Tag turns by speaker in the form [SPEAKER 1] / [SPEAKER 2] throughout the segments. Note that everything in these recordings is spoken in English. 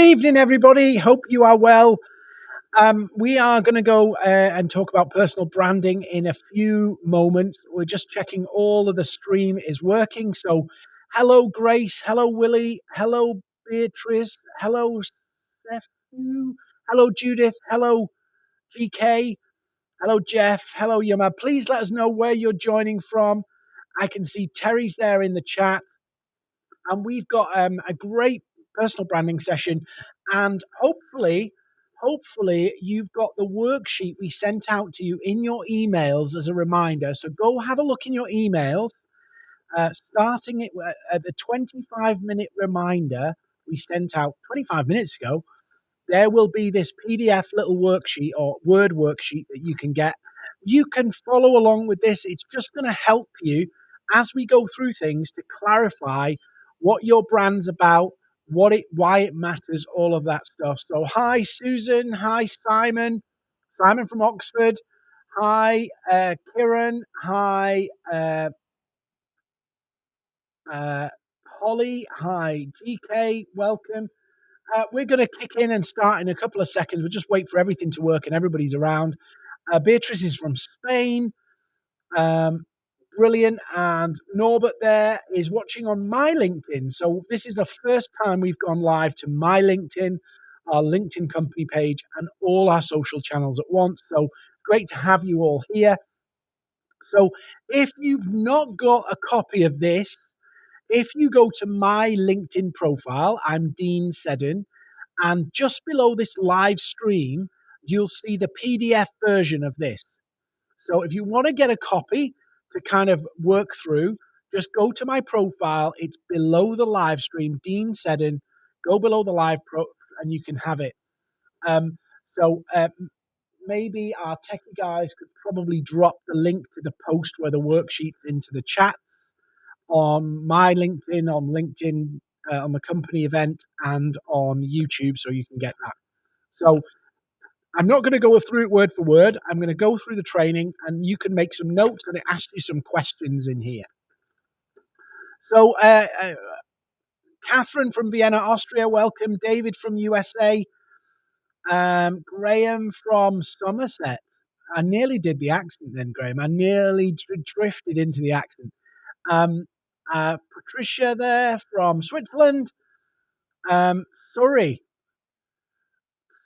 [SPEAKER 1] evening, everybody. Hope you are well. We are going to go and talk about personal branding in a few moments. We're just checking all of the stream is working. So, hello, Grace. Hello, Willie. Hello, Beatrice. Hello, Steph. Hello, Judith. Hello, GK. Hello, Jeff. Hello, Yuma. Please let us know where you're joining from. I can see Terry's there in the chat. And we've got a great personal branding session, and hopefully you've got the worksheet we sent out to you in your emails as a reminder. So go have a look in your emails, starting it at the 25-minute reminder we sent out 25 minutes ago. There will be this PDF little worksheet or Word worksheet that you can get. You can follow along with this. It's just going to help you as we go through things to clarify what your brand's about, why it matters, all of that stuff. So hi, Susan. Hi, Simon. Simon from Oxford. Hi, Kieran. Hi, Holly. Hi, GK. Welcome. We're going to kick in and start in a couple of seconds. We'll just wait for everything to work and everybody's around. Beatrice is from Spain. Brilliant. And Norbert there is watching on my LinkedIn. So this is the first time we've gone live to my LinkedIn, our LinkedIn company page, and all our social channels at once. So great to have you all here. So if you've not got a copy of this, if you go to my LinkedIn profile, I'm Dean Seddon, and just below this live stream, you'll see the PDF version of this. So if you want to get a copy to kind of work through, just go to my profile. It's below the live stream, Dean Seddon. Go below the live pro, and you can have it. So maybe our techie guys could probably drop the link to the post where the worksheet's into the chats on my LinkedIn, on the company event, and on YouTube, so you can get that. So I'm not going to go through it word for word. I'm going to go through the training, and you can make some notes, and it asks you some questions in here. So Catherine from Vienna, Austria, welcome. David from USA. Graham from Somerset. I nearly did the accent then, Graham. I nearly drifted into the accent. Patricia there from Switzerland.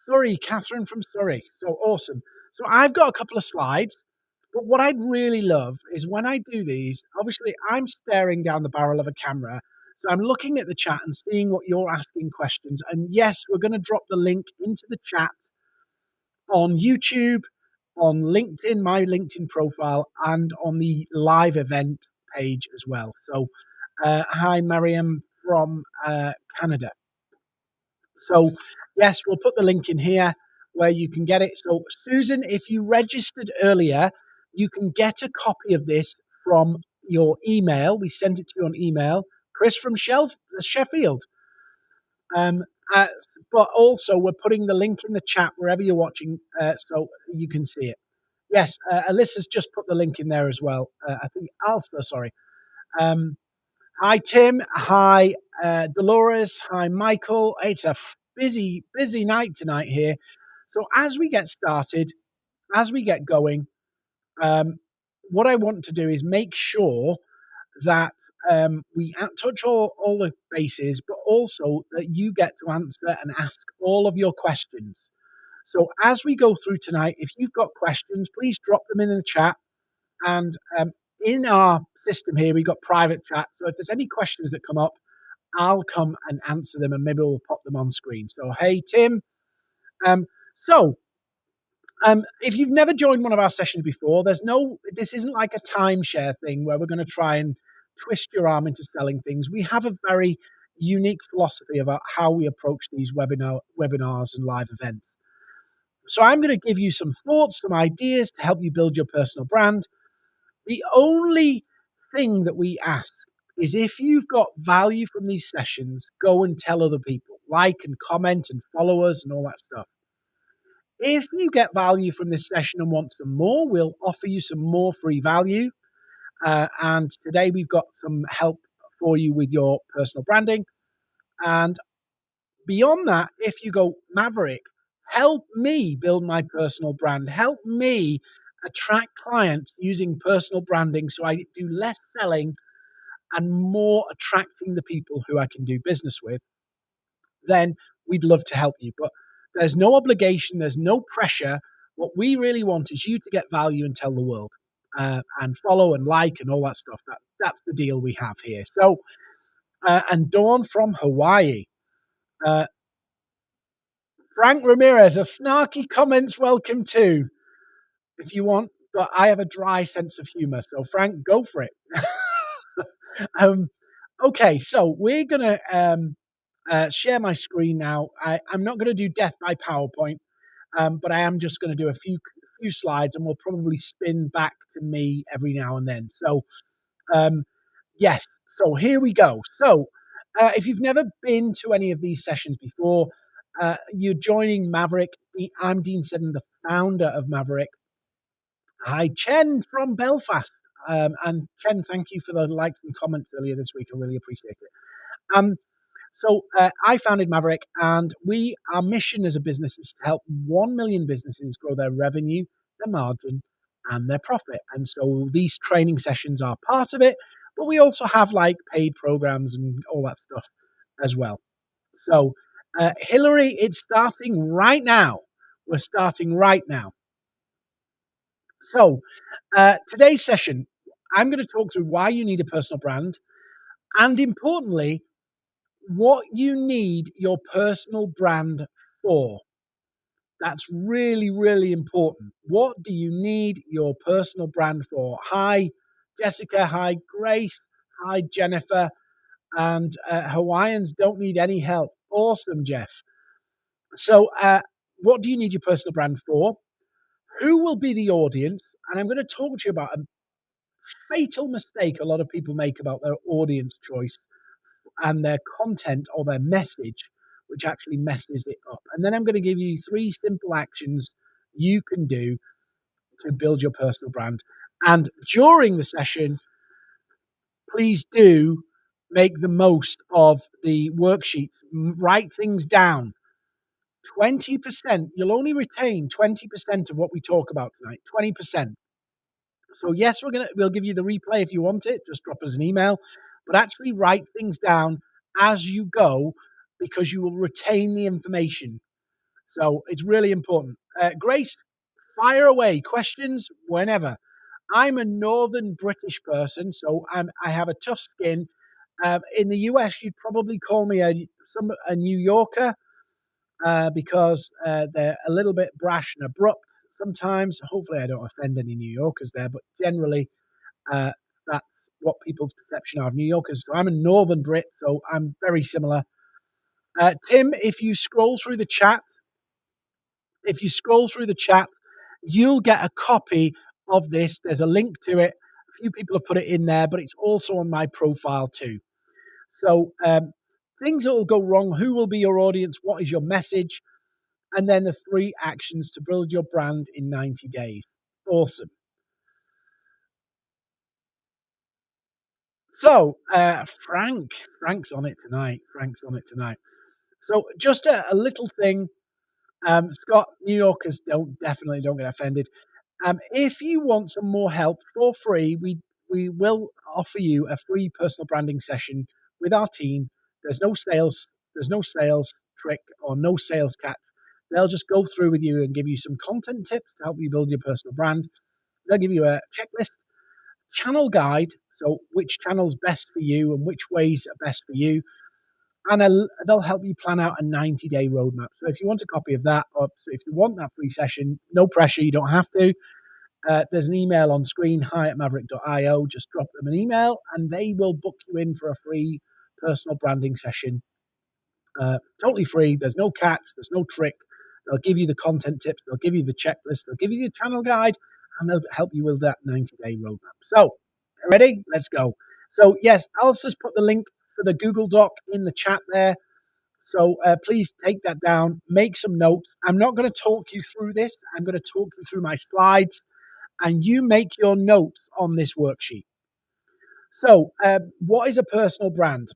[SPEAKER 1] Surrey, Catherine from Surrey. So awesome. So I've got a couple of slides, but what I'd really love is when I do these, obviously I'm staring down the barrel of a camera. So I'm looking at the chat and seeing what you're asking questions. And yes, we're going to drop the link into the chat on YouTube, on LinkedIn, my LinkedIn profile, and on the live event page as well. So hi, Mariam from Canada. So yes, we'll put the link in here where you can get it. So Susan, if you registered earlier, you can get a copy of this from your email. We sent it to you on email. Chris from Sheffield. But also we're putting the link in the chat wherever you're watching, so you can see it. Yes, Alyssa's just put the link in there as well. I think Alpha, sorry. Hi, Tim. Hi, Dolores. Hi, Michael. It's a busy night tonight here. So as we get started, as we get going, what I want to do is make sure that we touch all the bases, but also that you get to answer and ask all of your questions. So as we go through tonight, if you've got questions, please drop them in the chat. And in our system here, we've got private chat. So if there's any questions that come up, I'll come and answer them, and maybe we'll pop them on screen. So, hey, Tim. If you've never joined one of our sessions before, this isn't like a timeshare thing where we're going to try and twist your arm into selling things. We have a very unique philosophy about how we approach these webinars and live events. So I'm going to give you some thoughts, some ideas to help you build your personal brand. The only thing that we ask is if you've got value from these sessions, go and tell other people, like and comment and follow us and all that stuff. If you get value from this session and want some more, we'll offer you some more free value. And today we've got some help for you with your personal branding. And Beyond that, if you go, Maverick, help me build my personal brand, help me attract clients using personal branding so I do less selling and more attracting the people who I can do business with, then we'd love to help you. But there's no obligation, there's no pressure. What we really want is you to get value and tell the world, and follow and like and all that stuff. That's the deal we have here. So, and Dawn from Hawaii. Uh, Frank Ramirez, a snarky comments welcome too, if you want, but I have a dry sense of humor. So, Frank, go for it. um, okay, so we're going to share my screen now. I'm not going to do death by PowerPoint, but I am just going to do a few slides, and we'll probably spin back to me every now and then. So, um, yes, so here we go. So, if you've never been to any of these sessions before, you're joining Maverick. I'm Dean Seddon, the founder of Maverick. Hi, Chen from Belfast. And Chen, thank you for the likes and comments earlier this week. I really appreciate it. I founded Maverick, and our mission as a business is to help 1 million businesses grow their revenue, their margin, and their profit. And so these training sessions are part of it, but we also have like paid programs and all that stuff as well. So, Hillary, it's starting right now. We're starting right now. So, today's session, I'm going to talk through why you need a personal brand, and importantly, what you need your personal brand for. That's really, really important. What do you need your personal brand for? Hi, Jessica. Hi, Grace. Hi, Jennifer. And Hawaiians don't need any help. Awesome, Jeff. So, what do you need your personal brand for? Who will be the audience? And I'm going to talk to you about a fatal mistake a lot of people make about their audience choice and their content or their message, which actually messes it up. And then I'm going to give you 3 simple actions you can do to build your personal brand. And during the session, please do make the most of the worksheets. Write things down. 20%, you'll only retain 20% of what we talk about tonight. 20%. So yes, we'll give you the replay if you want it. Just drop us an email, but actually write things down as you go because you will retain the information. So it's really important. Grace, fire away questions whenever. I'm a Northern British person, so I have a tough skin. In the US, you'd probably call me a New Yorker because they're a little bit brash and abrupt sometimes. Hopefully, I don't offend any New Yorkers there, but generally, uh, that's what people's perception are of New Yorkers. So I'm a Northern Brit, so I'm very similar. Tim, if you scroll through the chat, you'll get a copy of this. There's a link to it. A few people have put it in there, but it's also on my profile too. So things that will go wrong, who will be your audience, what is your message, and then the 3 actions to build your brand in 90 days. Awesome. So, Frank's on it tonight. So, just a little thing. Scott, New Yorkers definitely don't get offended. If you want some more help for free, we will offer you a free personal branding session with our team. There's no sales trick or no sales catch. They'll just go through with you and give you some content tips to help you build your personal brand. They'll give you a checklist, channel guide, so which channel's best for you and which ways are best for you. And they'll help you plan out a 90-day roadmap. So if you want a copy of that, or so if you want that free session, no pressure, you don't have to. There's an email on screen, hi@maverick.io. Just drop them an email and they will book you in for a free personal branding session. Totally free. There's no catch. There's no trick. They'll give you the content tips. They'll give you the checklist. They'll give you the channel guide and they'll help you with that 90-day roadmap. So, ready? Let's go. So, yes, I'll just put the link for the Google Doc in the chat there. So please take that down, make some notes. I'm not going to talk you through this. I'm going to talk you through my slides and you make your notes on this worksheet. So what is a personal brand?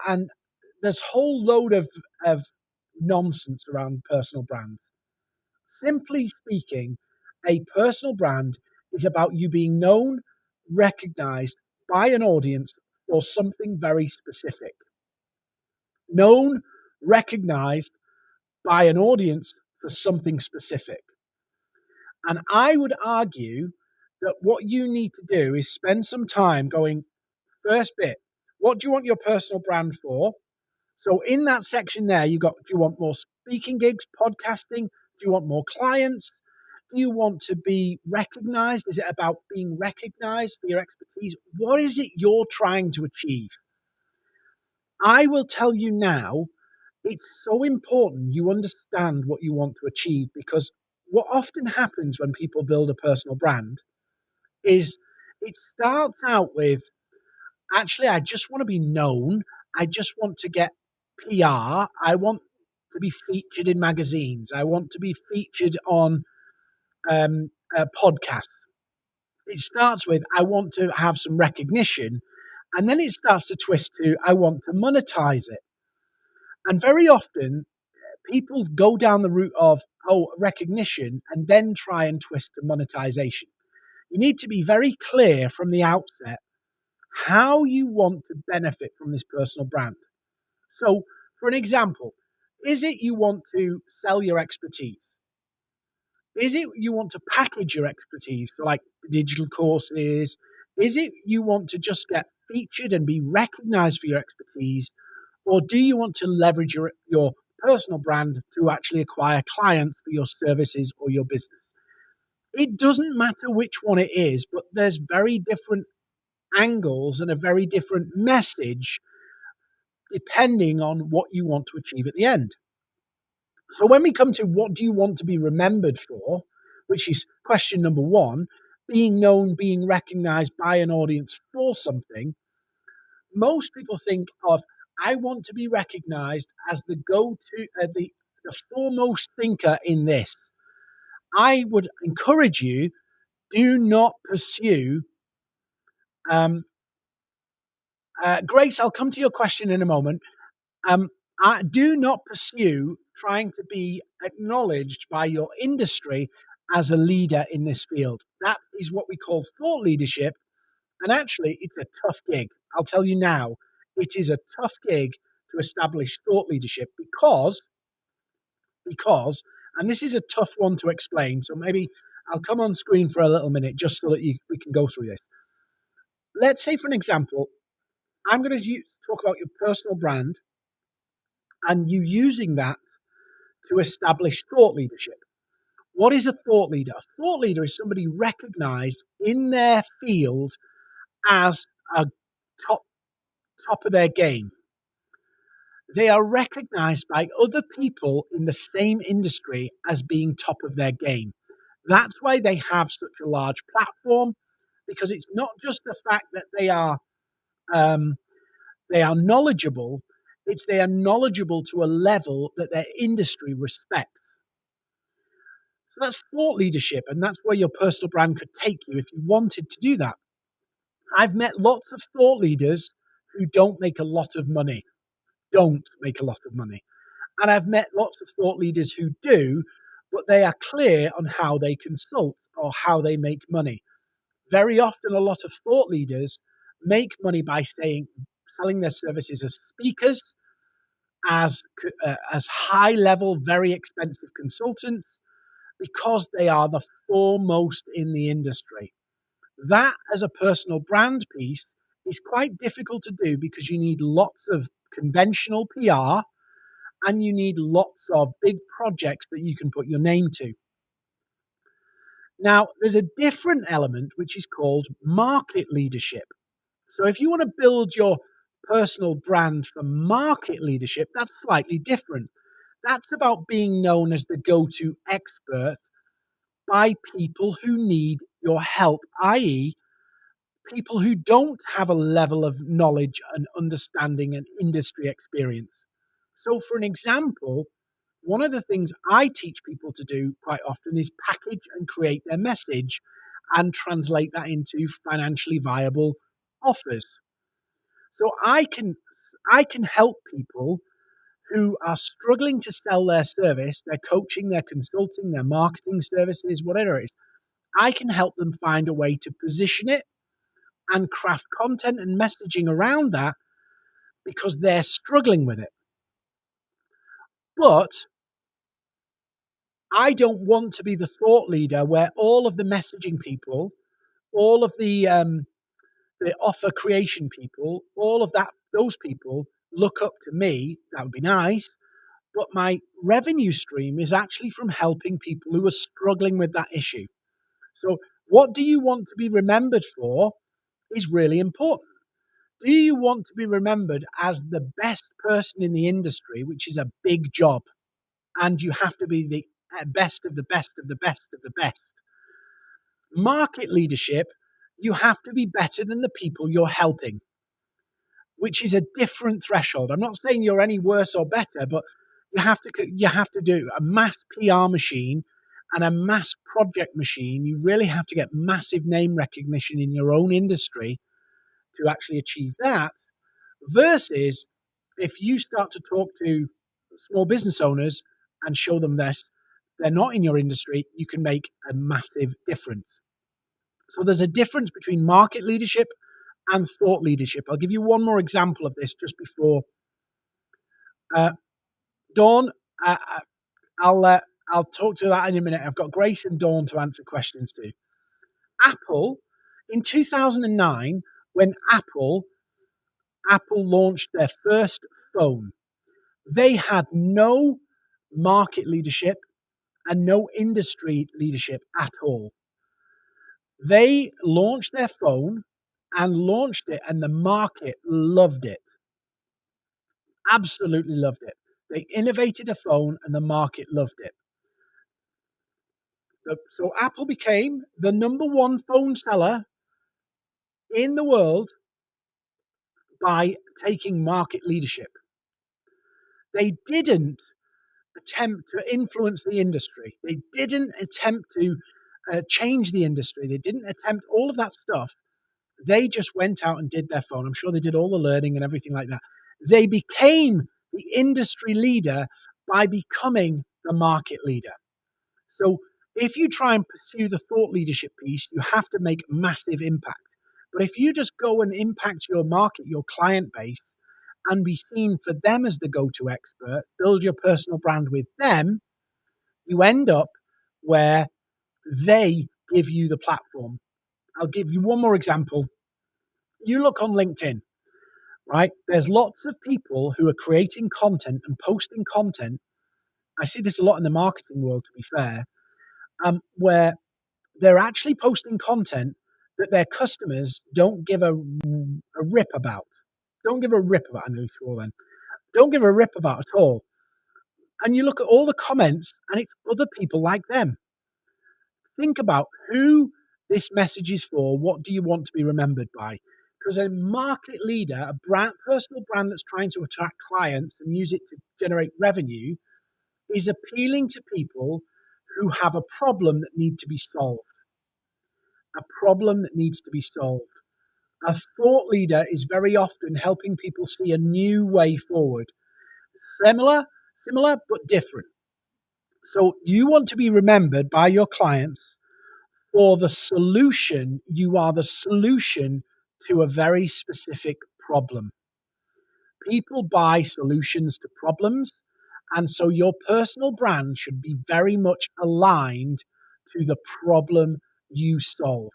[SPEAKER 1] And there's a whole load of nonsense around personal brands. Simply speaking, a personal brand is about you being known, recognized by an audience for something very specific. Known, recognized by an audience for something specific. And I would argue that what you need to do is spend some time going, first bit, what do you want your personal brand for? So in that section there, you got, do you want more speaking gigs, podcasting? Do you want more clients? Do you want to be recognized? Is it about being recognized for your expertise? What is it you're trying to achieve? I will tell you now, it's so important you understand what you want to achieve, because what often happens when people build a personal brand is it starts out with, actually, I just want to be known. I just want to get PR. I want to be featured in magazines. I want to be featured on podcasts. It starts with, I want to have some recognition. And then it starts to twist to, I want to monetize it. And very often, people go down the route of, recognition, and then try and twist to monetization. You need to be very clear from the outset how you want to benefit from this personal brand. So, for an example, is it you want to sell your expertise? Is it you want to package your expertise, so like digital courses? Is it you want to just get featured and be recognized for your expertise? Or do you want to leverage your personal brand to actually acquire clients for your services or your business? It doesn't matter which one it is, but there's very different angles and a very different message depending on what you want to achieve at the end. So when we come to what do you want to be remembered for, which is question number one, being known, being recognized by an audience for something, most people think of, I want to be recognized as the go-to, the foremost thinker in this. I would encourage you, do not pursue, Grace, I'll come to your question in a moment. Do not pursue trying to be acknowledged by your industry as a leader in this field. That is what we call thought leadership. And actually, it's a tough gig. I'll tell you now, it is a tough gig to establish thought leadership because, and this is a tough one to explain. So maybe I'll come on screen for a little minute just so that we can go through this. Let's say, for an example, I'm going to talk about your personal brand and you using that to establish thought leadership. What is a thought leader? A thought leader is somebody recognized in their field as a top of their game. They are recognized by other people in the same industry as being top of their game. That's why they have such a large platform, because it's not just the fact that they are knowledgeable, it's they are knowledgeable to a level that their industry respects. So that's thought leadership, and that's where your personal brand could take you if you wanted to do that. I've met lots of thought leaders who don't make a lot of money. And I've met lots of thought leaders who do, but they are clear on how they consult or how they make money. Very often, a lot of thought leaders make money by selling their services as speakers, as high level, very expensive consultants, because they are the foremost in the industry. That, as a personal brand piece, is quite difficult to do because you need lots of conventional PR and you need lots of big projects that you can put your name to. Now, there's a different element which is called market leadership. So if you want to build your personal brand for market leadership, that's slightly different. That's about being known as the go-to expert by people who need your help, i.e., people who don't have a level of knowledge and understanding and industry experience. So, for an example, one of the things I teach people to do quite often is package and create their message and translate that into financially viable offers. So I can help people who are struggling to sell their service, their coaching, their consulting, their marketing services, whatever it is, I can help them find a way to position it and craft content and messaging around that because they're struggling with it. But I don't want to be the thought leader where all of the messaging people, all of the offer creation people, all of those people look up to me. That would be nice. But my revenue stream is actually from helping people who are struggling with that issue. So, what do you want to be remembered for is really important. Do you want to be remembered as the best person in the industry, which is a big job, and you have to be the best of the best of the best of the best? Market leadership, you have to be better than the people you're helping, which is a different threshold. I'm not saying you're any worse or better, but you have to do a mass PR machine and a mass project machine. You really have to get massive name recognition in your own industry to actually achieve that. Versus if you start to talk to small business owners and show them this, they're not in your industry, you can make a massive difference. So there's a difference between market leadership and thought leadership. I'll give you one more example of this just before Dawn. Uh, I'll talk to that in a minute. I've got Grace and Dawn to answer questions to. Apple in 2009, when Apple launched their first phone, they had no market leadership and no industry leadership at all. They launched their phone and launched it, and the market loved it. Absolutely loved it. They innovated a phone, and the market loved it. So Apple became the number one phone seller in the world by taking market leadership. They didn't attempt to influence the industry. They didn't attempt to change the industry. They didn't attempt all of that stuff. They just went out and did their phone. I'm sure they did all the learning and everything like that. They became the industry leader by becoming the market leader. So if you try and pursue the thought leadership piece, you have to make massive impact. But if you just go and impact your market, your client base, and be seen for them as the go-to expert, build your personal brand with them, you end up where they give you the platform. I'll give you one more example. You look on LinkedIn, right? There's lots of people who are creating content and posting content. I see this a lot in the marketing world, to be fair, where they're actually posting content that their customers don't give a rip about. Don't give a rip about. I nearly swore then. Don't give a rip about at all. And you look at all the comments, and it's other people like them. Think about who this message is for. What do you want to be remembered by? Because a market leader, a brand, personal brand that's trying to attract clients and use it to generate revenue, is appealing to people who have a problem that need to be solved. A problem that needs to be solved. A thought leader is very often helping people see a new way forward. Similar, but different. So you want to be remembered by your clients for the solution. You are the solution to a very specific problem. People buy solutions to problems, and so your personal brand should be very much aligned to the problem you solve.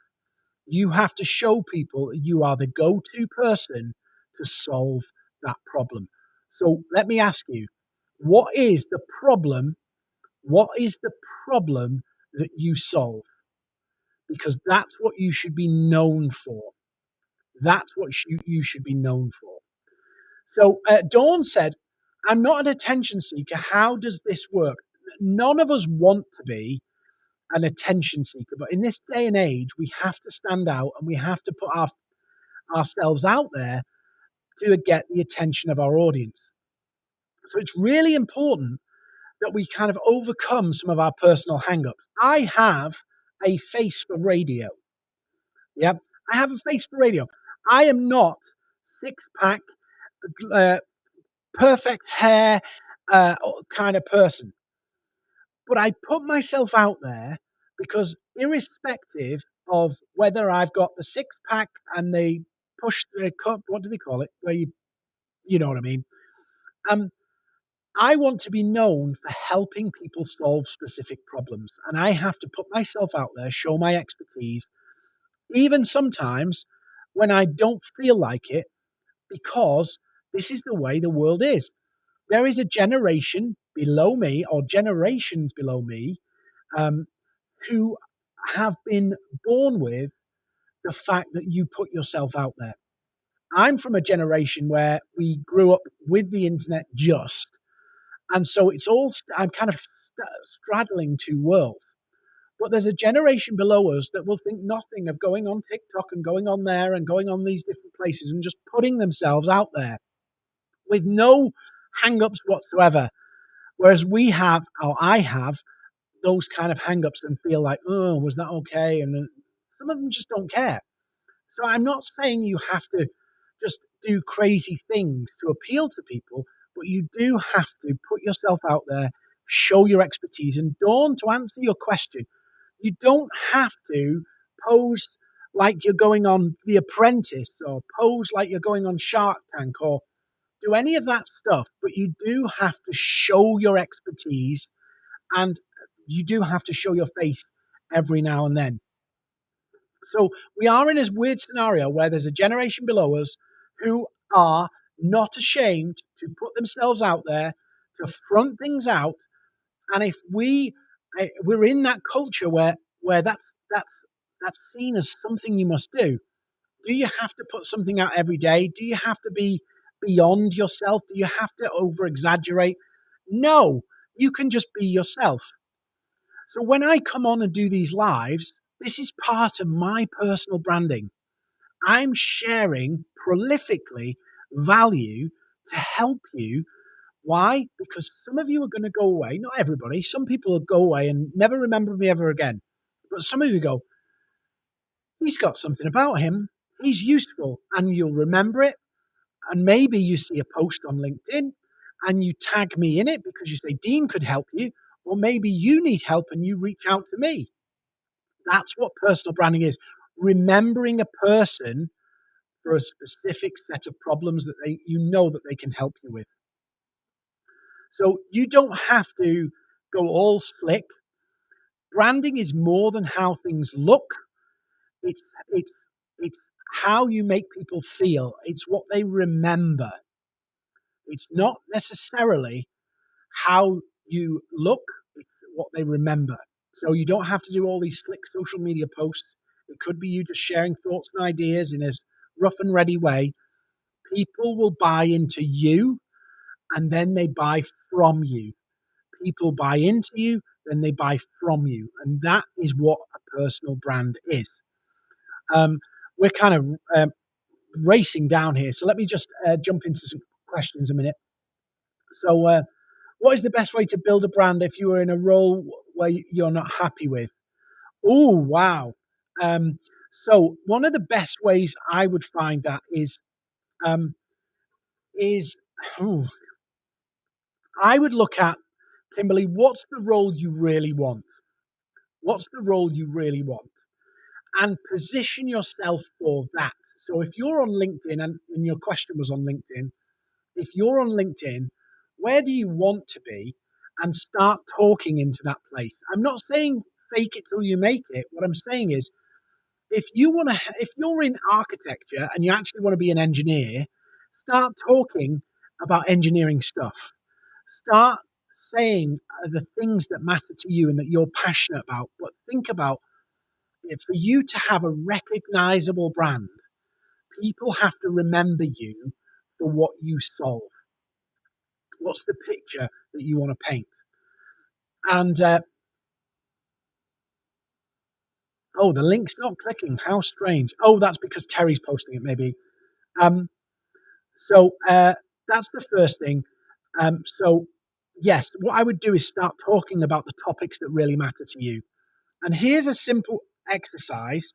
[SPEAKER 1] You have to show people that you are the go-to person to solve that problem. So let me ask you, what is the problem? What is the problem that you solve? Because that's what you should be known for. That's what you should be known for. So Dawn said, I'm not an attention seeker. How does this work? None of us want to be an attention seeker, but in this day and age, we have to stand out and we have to put ourselves out there to get the attention of our audience. So it's really important that we kind of overcome some of our personal hang-ups. I have a face for radio. Yep, I have a face for radio. I am not six-pack, perfect hair, kind of person. But I put myself out there because irrespective of whether I've got the six pack and they push the cup, what do they call it? Where you know what I mean? Um, I want to be known for helping people solve specific problems. And I have to put myself out there, show my expertise, even sometimes when I don't feel like it, because this is the way the world is. There is a generation below me or generations below me um, who have been born with the fact that you put yourself out there. I'm from a generation where we grew up with the internet just, and so it's all, I'm kind of straddling two worlds. But there's a generation below us that will think nothing of going on TikTok and going on there and going on these different places and just putting themselves out there with no hang-ups whatsoever. Whereas we have, or I have, those kind of hang-ups and feel like, oh, was that okay? And some of them just don't care. So I'm not saying you have to just do crazy things to appeal to people, but you do have to put yourself out there, show your expertise. And Dawn, to answer your question, you don't have to pose like you're going on The Apprentice or pose like you're going on Shark Tank or do any of that stuff, but you do have to show your expertise and you do have to show your face every now and then. So we are in this weird scenario where there's a generation below us who are not ashamed to put themselves out there, to front things out. And if we're in that culture where that's seen as something you must do. Do you have to put something out every day? Do you have to be beyond yourself? Do you have to over exaggerate? No, you can just be yourself. So when I come on and do these lives, this is part of my personal branding. I'm sharing prolifically value to help you. Why? Because some of you are going to go away, not everybody, some people will go away and never remember me ever again. But some of you go, he's got something about him, he's useful, and you'll remember it. And maybe you see a post on LinkedIn and you tag me in it because you say, Dean could help you. Or maybe you need help and you reach out to me. That's what personal branding is. Remembering a person for a specific set of problems that you know that they can help you with. So you don't have to go all slick. Branding is more than how things look. It's it's how you make people feel. It's what they remember. It's not necessarily how you look, it's what they remember. So you don't have to do all these slick social media posts. It could be you just sharing thoughts and ideas in a rough and ready way. People will buy into you and then they buy from you. People buy into you, then they buy from you. And that is what a personal brand is. Um, we're kind of racing down here. So let me just jump into some questions a minute. So, what is the best way to build a brand if you were in a role where you're not happy with? Oh, wow. So one of the best ways I would find that um, is ooh, I would look at Kimberly. What's the role you really want? What's the role you really want? And position yourself for that. So if you're on LinkedIn, and your question was on LinkedIn, if you're on LinkedIn, where do you want to be? And start talking into that place. I'm not saying fake it till you make it. What I'm saying is, if you're in architecture and you actually want to be an engineer, start talking about engineering stuff. Start saying the things that matter to you and that you're passionate about. But think about it, for you to have a recognizable brand, people have to remember you for what you solve. What's the picture that you want to paint? And oh, the link's not clicking. How strange. Oh, that's because Terry's posting it, maybe. Um, so that's the first thing. So yes, what I would do is start talking about the topics that really matter to you. And here's a simple exercise.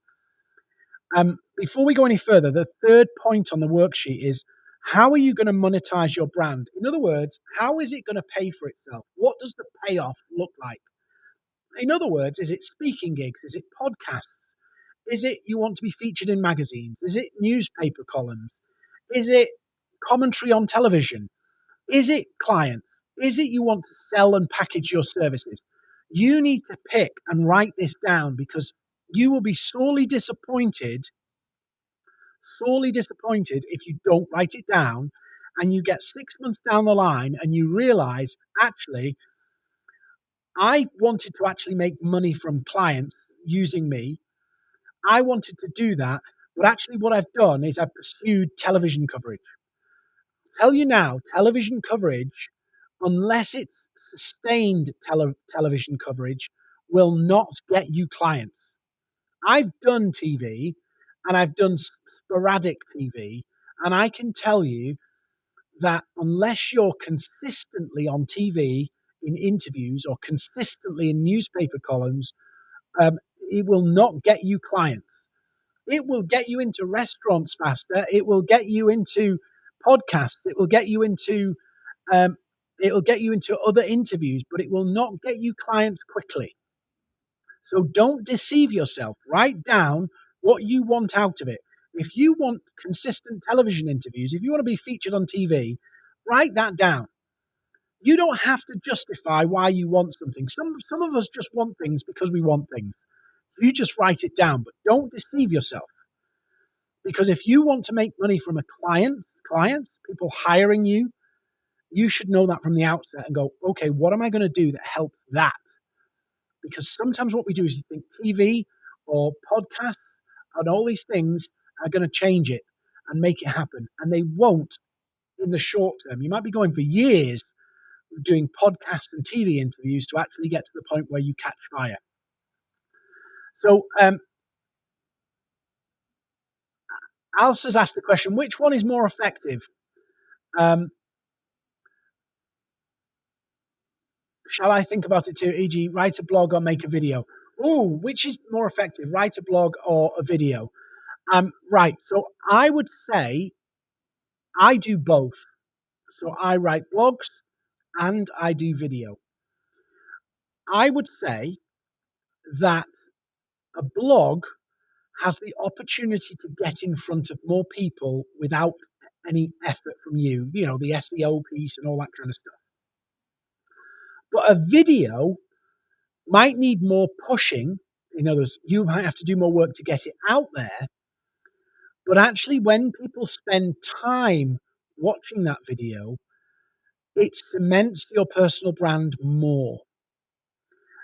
[SPEAKER 1] Before we go any further, the third point on the worksheet is How are you going to monetize your brand? In other words, how is it going to pay for itself? What does the payoff look like? In other words, is it speaking gigs? Is it podcasts? Is it you want to be featured in magazines? Is it newspaper columns? Is it commentary on television? Is it clients? Is it you want to sell and package your services? You need to pick and write this down, because you will be sorely disappointed if you don't write it down and you get 6 months down the line and you realize, actually, I wanted to actually make money from clients using me. I wanted to do that, but actually what I've done is I've pursued television coverage. Tell you now, television coverage, unless it's sustained television coverage, will not get you clients. I've done TV and I've done sporadic TV, and I can tell you that unless you're consistently on TV in interviews or consistently in newspaper columns, it will not get you clients. It will get you into restaurants faster. It will get you into podcasts. It will get you into um, other interviews, but it will not get you clients quickly. So don't deceive yourself. Write down what you want out of it. If you want consistent television interviews, if you want to be featured on TV, write that down. You don't have to justify why you want something. Some of us just want things because we want things. You just write it down, but don't deceive yourself. Because if you want to make money from a clients, people hiring you, you should know that from the outset and go, okay, what am I going to do that helps that? Because sometimes what we do is think TV or podcasts and all these things are going to change it and make it happen. And they won't in the short term. You might be going for years doing podcasts and TV interviews to actually get to the point where you catch fire. So Alice has asked the question, which one is more effective? Shall I think about it too? E.g., write a blog or make a video? Oh, which is more effective, write a blog or a video? Right. So I would say I do both. So I write blogs and I do video. I would say that a blog has the opportunity to get in front of more people without any effort from you, the SEO piece and all that kind of stuff. But a video might need more pushing. In other words, you might have to do more work to get it out there. But actually, when people spend time watching that video, it cements your personal brand more.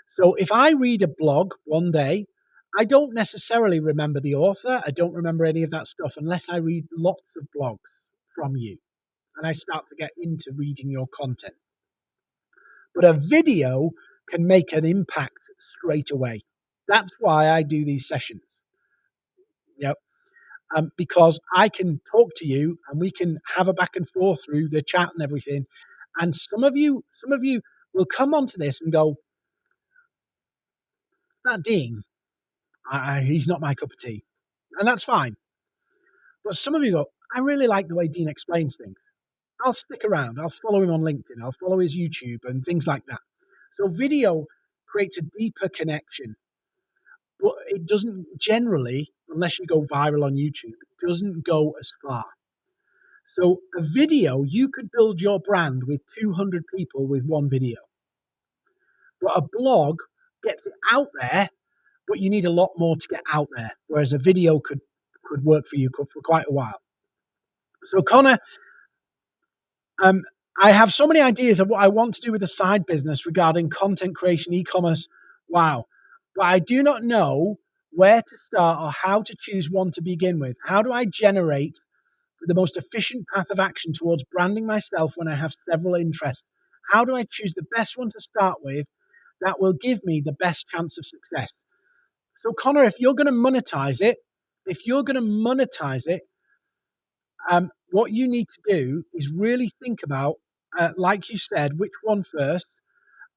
[SPEAKER 1] So if I read a blog one day, I don't necessarily remember the author. I don't remember any of that stuff unless I read lots of blogs from you and I start to get into reading your content. But a video can make an impact straight away. That's why I do these sessions. Yep. Because I can talk to you and we can have a back and forth through the chat and everything. And some of you will come onto this and go, that Dean, he's not my cup of tea. And that's fine. But some of you go, I really like the way Dean explains things. I'll stick around. I'll follow him on LinkedIn. I'll follow his YouTube and things like that. So video creates a deeper connection. But it doesn't generally, unless you go viral on YouTube, it doesn't go as far. So a video, you could build your brand with 200 people with one video. But a blog gets it out there, but you need a lot more to get out there, whereas a video could work for you for quite a while. So Connor, I have so many ideas of what I want to do with a side business regarding content creation, e-commerce. Wow. But I do not know where to start or how to choose one to begin with. How do I generate the most efficient path of action towards branding myself when I have several interests? How do I choose the best one to start with that will give me the best chance of success? So Connor, if you're going to monetize it, what you need to do is really think about, like you said, which one first.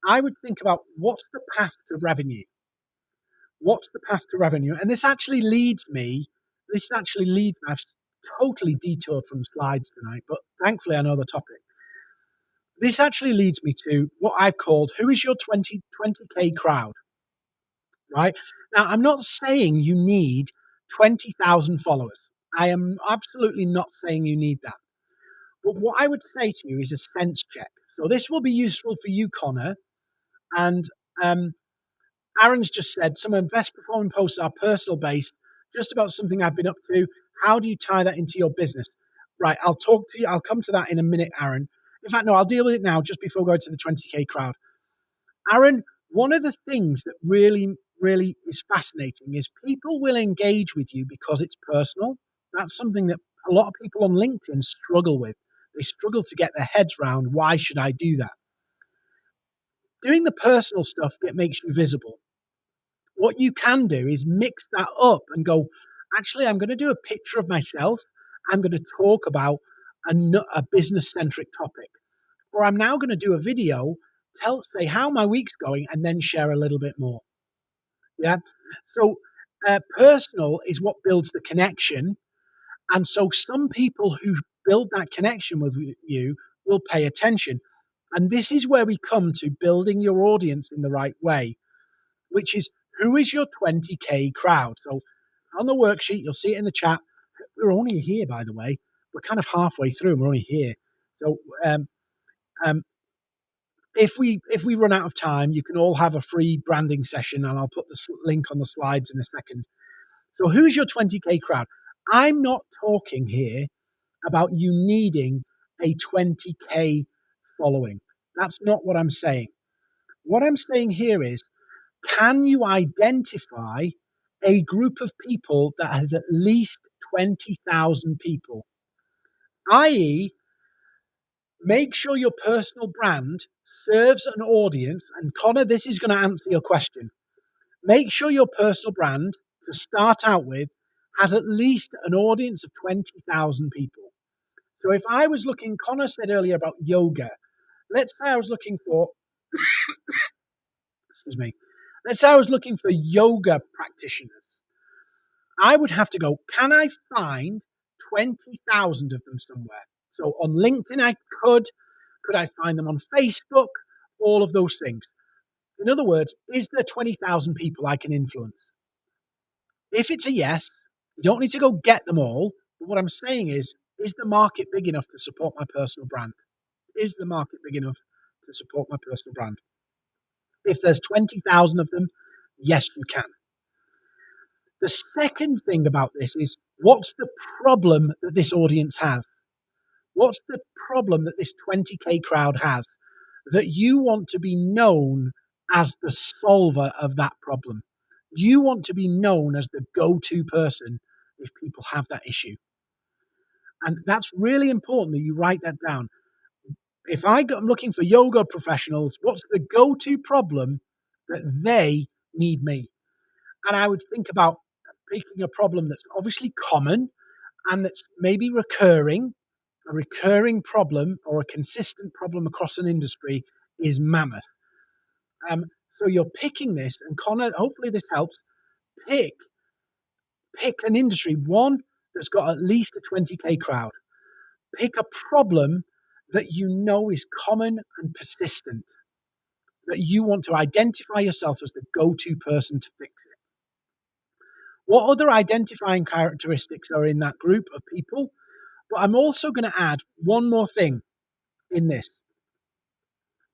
[SPEAKER 1] I would think about what's the path to revenue? What's the path to revenue? And this actually leads me, I've totally detoured from the slides tonight, but thankfully I know the topic. This actually leads me to what I've called who is your 20K crowd, right? Now, I'm not saying you need 20,000 followers. I am absolutely not saying you need that. But what I would say to you is a sense check. So this will be useful for you, Connor. And um, Aaron's just said some of the best performing posts are personal based, just about something I've been up to. How do you tie that into your business? Right, I'll talk to you. I'll come to that in a minute, Aaron. In fact, no, I'll deal with it now just before going to the 20K crowd. Aaron, one of the things that really is fascinating is people will engage with you because it's personal. That's something that a lot of people on LinkedIn struggle with. They struggle to get their heads around why should I do that? Doing the personal stuff that makes you visible. What you can do is mix that up and go, actually, I'm going to do a picture of myself. I'm going to talk about a business centric topic. Or I'm now going to do a video, say how my week's going, and then share a little bit more. Yeah. So personal is what builds the connection. And so some people who build that connection with you will pay attention. And this is where we come to building your audience in the right way, which is who is your 20K crowd? So on the worksheet, you'll see it in the chat. We're only here, by the way. We're kind of halfway through and we're only here. So um, if we run out of time, you can all have a free branding session, and I'll put the link on the slides in a second. So who's your 20K crowd? I'm not talking here about you needing a 20K following. That's not what I'm saying. What I'm saying here is, can you identify a group of people that has at least 20,000 people? I.e., make sure your personal brand serves an audience. And Connor, this is going to answer your question. Make sure your personal brand, to start out with, has at least an audience of 20,000 people. So if I was looking, Connor said earlier about yoga. Let's say I was looking for, excuse me, let's say I was looking for yoga practitioners. I would have to go, can I find 20,000 of them somewhere? So on LinkedIn, I could I find them on Facebook? All of those things. In other words, is there 20,000 people I can influence? If it's a yes, you don't need to go get them all. But what I'm saying is the market big enough to support my personal brand? Is the market big enough to support my personal brand? If there's 20,000 of them, yes, you can. The second thing about this is, what's the problem that this audience has? What's the problem that this 20K crowd has that you want to be known as the solver of that problem? You want to be known as the go-to person if people have that issue. And that's really important that you write that down. If I'm looking for yoga professionals, what's the go-to problem that they need me? And I would think about picking a problem that's obviously common and that's maybe recurring. A recurring problem or a consistent problem across an industry is mammoth. So you're picking this, and Connor, hopefully this helps. Pick an industry, one that's got at least a 20K crowd. Pick a problem that you know is common and persistent, that you want to identify yourself as the go-to person to fix it. What other identifying characteristics are in that group of people? But I'm also going to add one more thing in this.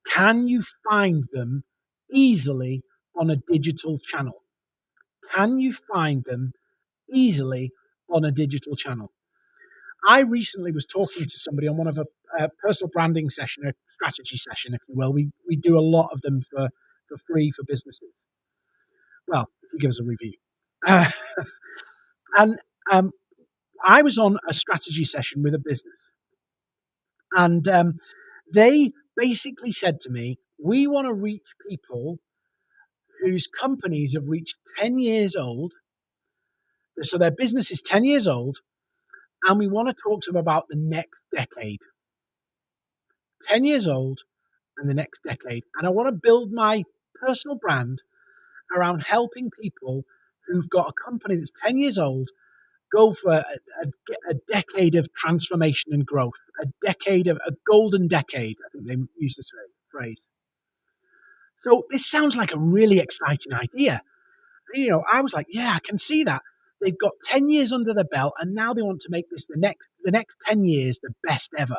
[SPEAKER 1] Can you find them easily on a digital channel? Can you find them easily on a digital channel? I recently was talking to somebody on one of a personal branding session, a strategy session, if you will. We do a lot of them for free for businesses. Well, if you give us a review. And I was on a strategy session with a business, and they basically said to me, we want to reach people whose companies have reached 10 years old. So their business is 10 years old, and we want to talk to them about the next decade. 10 years old and the next decade. And I want to build my personal brand around helping people who've got a company that's 10 years old go for a decade of transformation and growth, a golden decade, I think they use this phrase. So this sounds like a really exciting idea. I was like, yeah, I can see that. They've got 10 years under their belt and now they want to make this the next 10 years the best ever.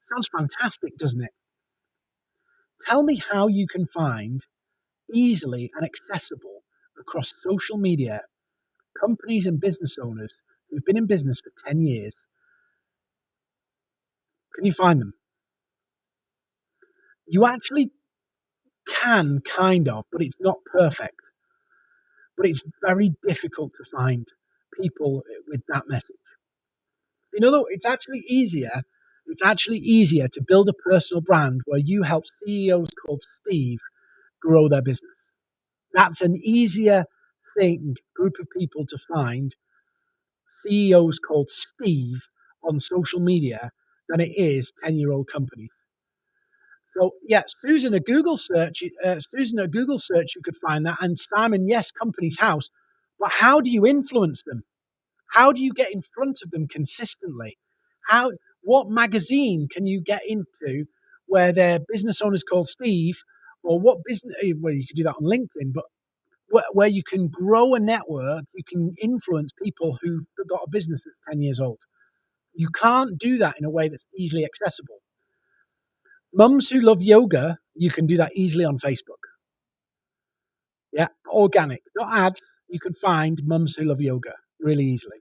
[SPEAKER 1] Sounds fantastic, doesn't it? Tell me how you can find easily and accessible across social media companies and business owners who've been in business for 10 years. Can you find them? You actually can, kind of, but it's not perfect. But it's very difficult to find people with that message. Though it's actually easier. It's actually easier to build a personal brand where you help CEOs called Steve grow their business. That's an easier group of people to find, CEOs called Steve on social media, than it is 10-year-old companies. So yeah, Susan, a Google search, you could find that, and Simon, yes, Company's House. But how do you influence them? How do you get in front of them consistently? What magazine can you get into where their business owner's called Steve, or what business? Well, you could do that on LinkedIn, but where you can grow a network, you can influence people who've got a business that's 10 years old. You can't do that in a way that's easily accessible. Mums who love yoga, you can do that easily on Facebook. Yeah, organic, not ads. You can find mums who love yoga really easily.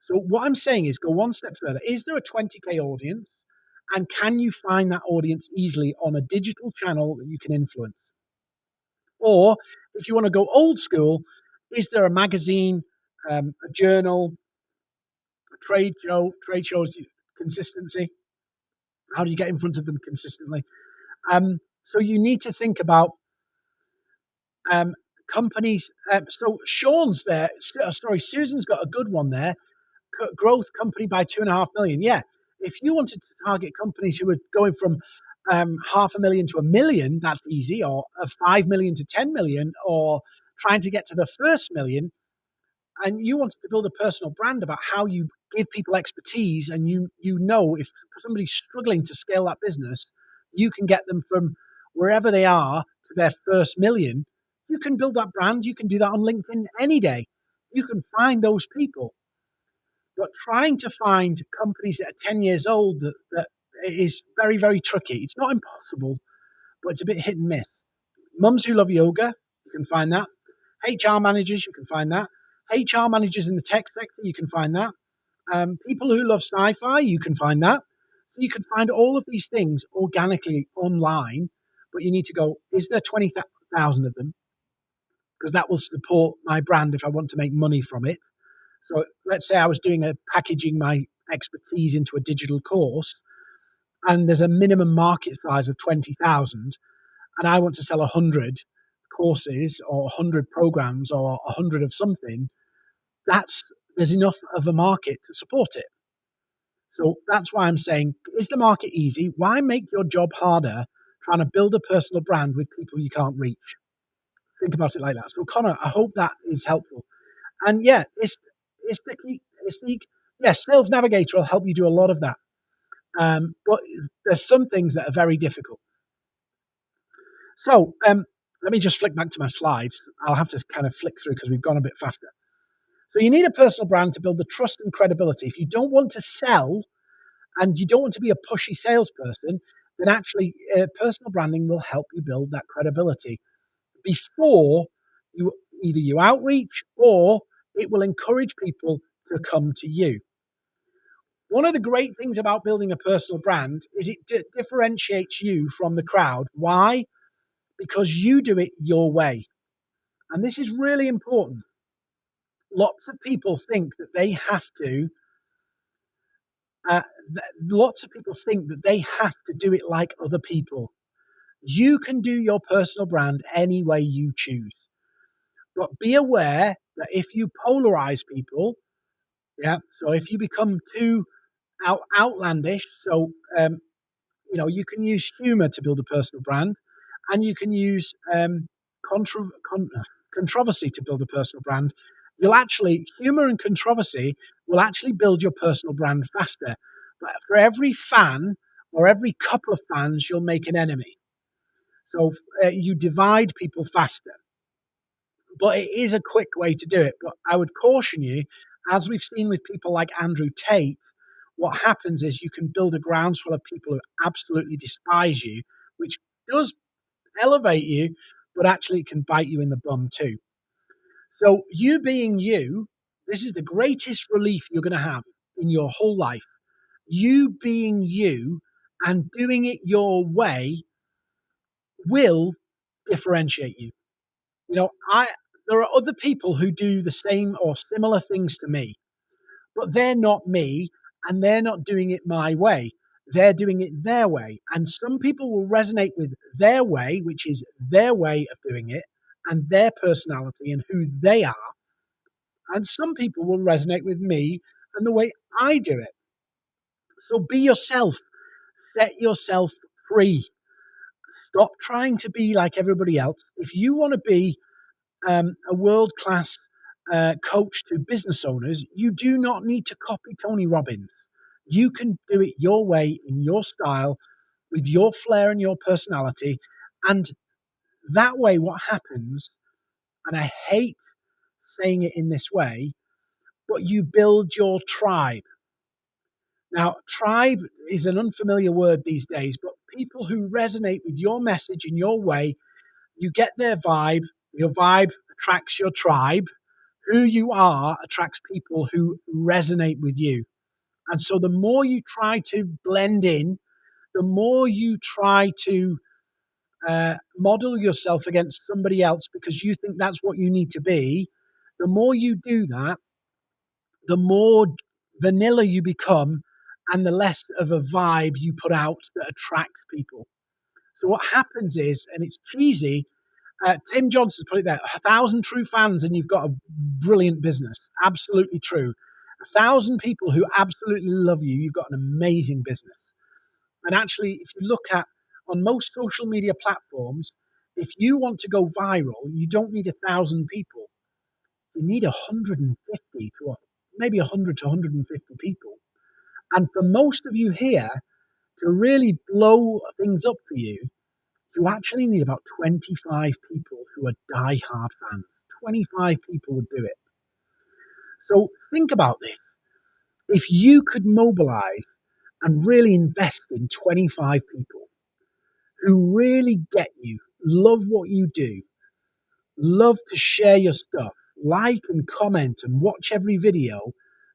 [SPEAKER 1] So what I'm saying is go one step further. Is there a 20K audience? And can you find that audience easily on a digital channel that you can influence? Or if you want to go old school, is there a magazine, a journal, a trade shows, consistency? How do you get in front of them consistently? So you need to think about companies. So Sean's there. Susan's got a good one there. Growth company by 2.5 million. Yeah. If you wanted to target companies who are going from 500,000 to 1 million, that's easy, or 5 million to 10 million, or trying to get to the first million, and you wanted to build a personal brand about how you give people expertise, and if somebody's struggling to scale that business, you can get them from wherever they are to their first million. You can build that brand. You can do that on LinkedIn any day. You can find those people. But trying to find companies that are 10 years old that is very, very tricky. It's not impossible, but it's a bit hit and miss. Mums who love yoga, you can find that. HR managers, you can find that. HR managers in the tech sector, you can find that. People who love sci-fi, you can find that. So you can find all of these things organically online, but you need to go, is there 20,000 of them? Because that will support my brand if I want to make money from it. So let's say I was packaging my expertise into a digital course, and there's a minimum market size of 20,000, and I want to sell 100 courses or 100 programs or 100 of something. There's enough of a market to support it. So that's why I'm saying, is the market easy? Why make your job harder trying to build a personal brand with people you can't reach? Think about it like that. So Connor, I hope that is helpful. And yeah, it's Sales Navigator will help you do a lot of that. But there's some things that are very difficult. So let me just flick back to my slides. I'll have to kind of flick through because we've gone a bit faster. So you need a personal brand to build the trust and credibility. If you don't want to sell and you don't want to be a pushy salesperson, then actually personal branding will help you build that credibility before you outreach, or it will encourage people to come to you. One of the great things about building a personal brand is it differentiates you from the crowd. Why? Because you do it your way. And this is really important. Lots of people think that they have to do it like other people. You can do your personal brand any way you choose. But be aware that if you polarize people, so if you become too outlandish, so you can use humor to build a personal brand, and you can use controversy to build a personal brand, Humor and controversy will actually build your personal brand faster. But for every fan or every couple of fans, you'll make an enemy. So you divide people faster. But it is a quick way to do it. But I would caution you, as we've seen with people like Andrew Tate, what happens is you can build a groundswell of people who absolutely despise you, which does elevate you, but actually it can bite you in the bum too. So you being you, this is the greatest relief you're going to have in your whole life. You being you and doing it your way will differentiate you. You know, there are other people who do the same or similar things to me, but they're not me and they're not doing it my way. They're doing it their way. And some people will resonate with their way, which is their way of doing it and their personality and who they are. And some people will resonate with me and the way I do it. So be yourself, set yourself free. Stop trying to be like everybody else. If you want to be a world class coach to business owners, you do not need to copy Tony Robbins. You can do it your way, in your style, with your flair and your personality. And that way, what happens, and I hate saying it in this way, but you build your tribe. Now, tribe is an unfamiliar word these days, but people who resonate with your message in your way, you get their vibe. Your vibe attracts your tribe. Who you are attracts people who resonate with you. And so the more you try to blend in, the more you try to model yourself against somebody else because you think that's what you need to be, the more you do that, the more vanilla you become and the less of a vibe you put out that attracts people. So what happens is, and it's cheesy, Tim Johnson's put it there, 1,000 true fans and you've got a brilliant business. Absolutely true. 1,000 people who absolutely love you, you've got an amazing business. And actually, if you look at on most social media platforms, if you want to go viral, you don't need 1,000 people. You need 150 to maybe 100 to 150 people. And for most of you here, to really blow things up for you, you actually need about 25 people who are die-hard fans. 25 people would do it. So think about this. If you could mobilize and really invest in 25 people who really get you, love what you do, love to share your stuff, like and comment and watch every video,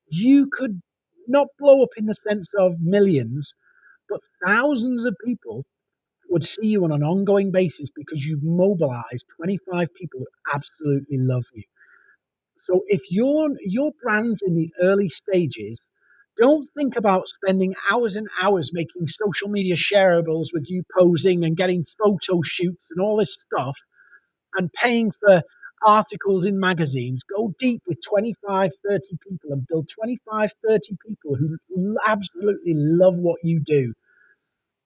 [SPEAKER 1] you could not blow up in the sense of millions, but thousands of people would see you on an ongoing basis because you've mobilized 25 people who absolutely love you. So if your brand's in the early stages, don't think about spending hours and hours making social media shareables with you posing and getting photo shoots and all this stuff and paying for articles in magazines. Go deep with 25, 30 people and build 25, 30 people who absolutely love what you do.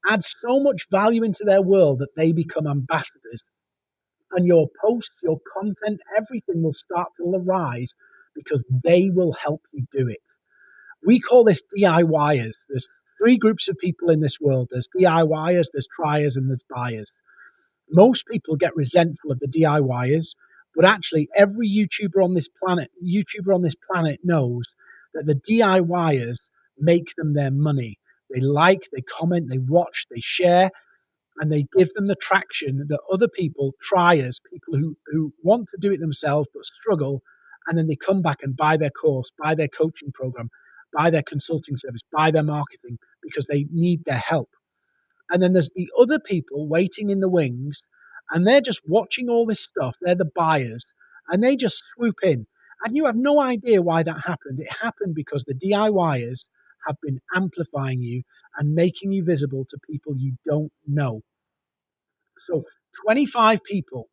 [SPEAKER 1] Add so much value into their world that they become ambassadors. And your posts, your content, everything will start to rise because they will help you do it. We call this DIYers. There's three groups of people in this world. There's DIYers, there's triers, and there's buyers. Most people get resentful of the DIYers, but actually every YouTuber on this planet knows that the DIYers make them their money. They like, they comment, they watch, they share, and they give them the traction that other people, triers, people who want to do it themselves but struggle, and then they come back and buy their course, buy their coaching program, buy their consulting service, buy their marketing because they need their help. And then there's the other people waiting in the wings, and they're just watching all this stuff. They're the buyers, and they just swoop in. And you have no idea why that happened. It happened because the DIYers have been amplifying you and making you visible to people you don't know. So 25 people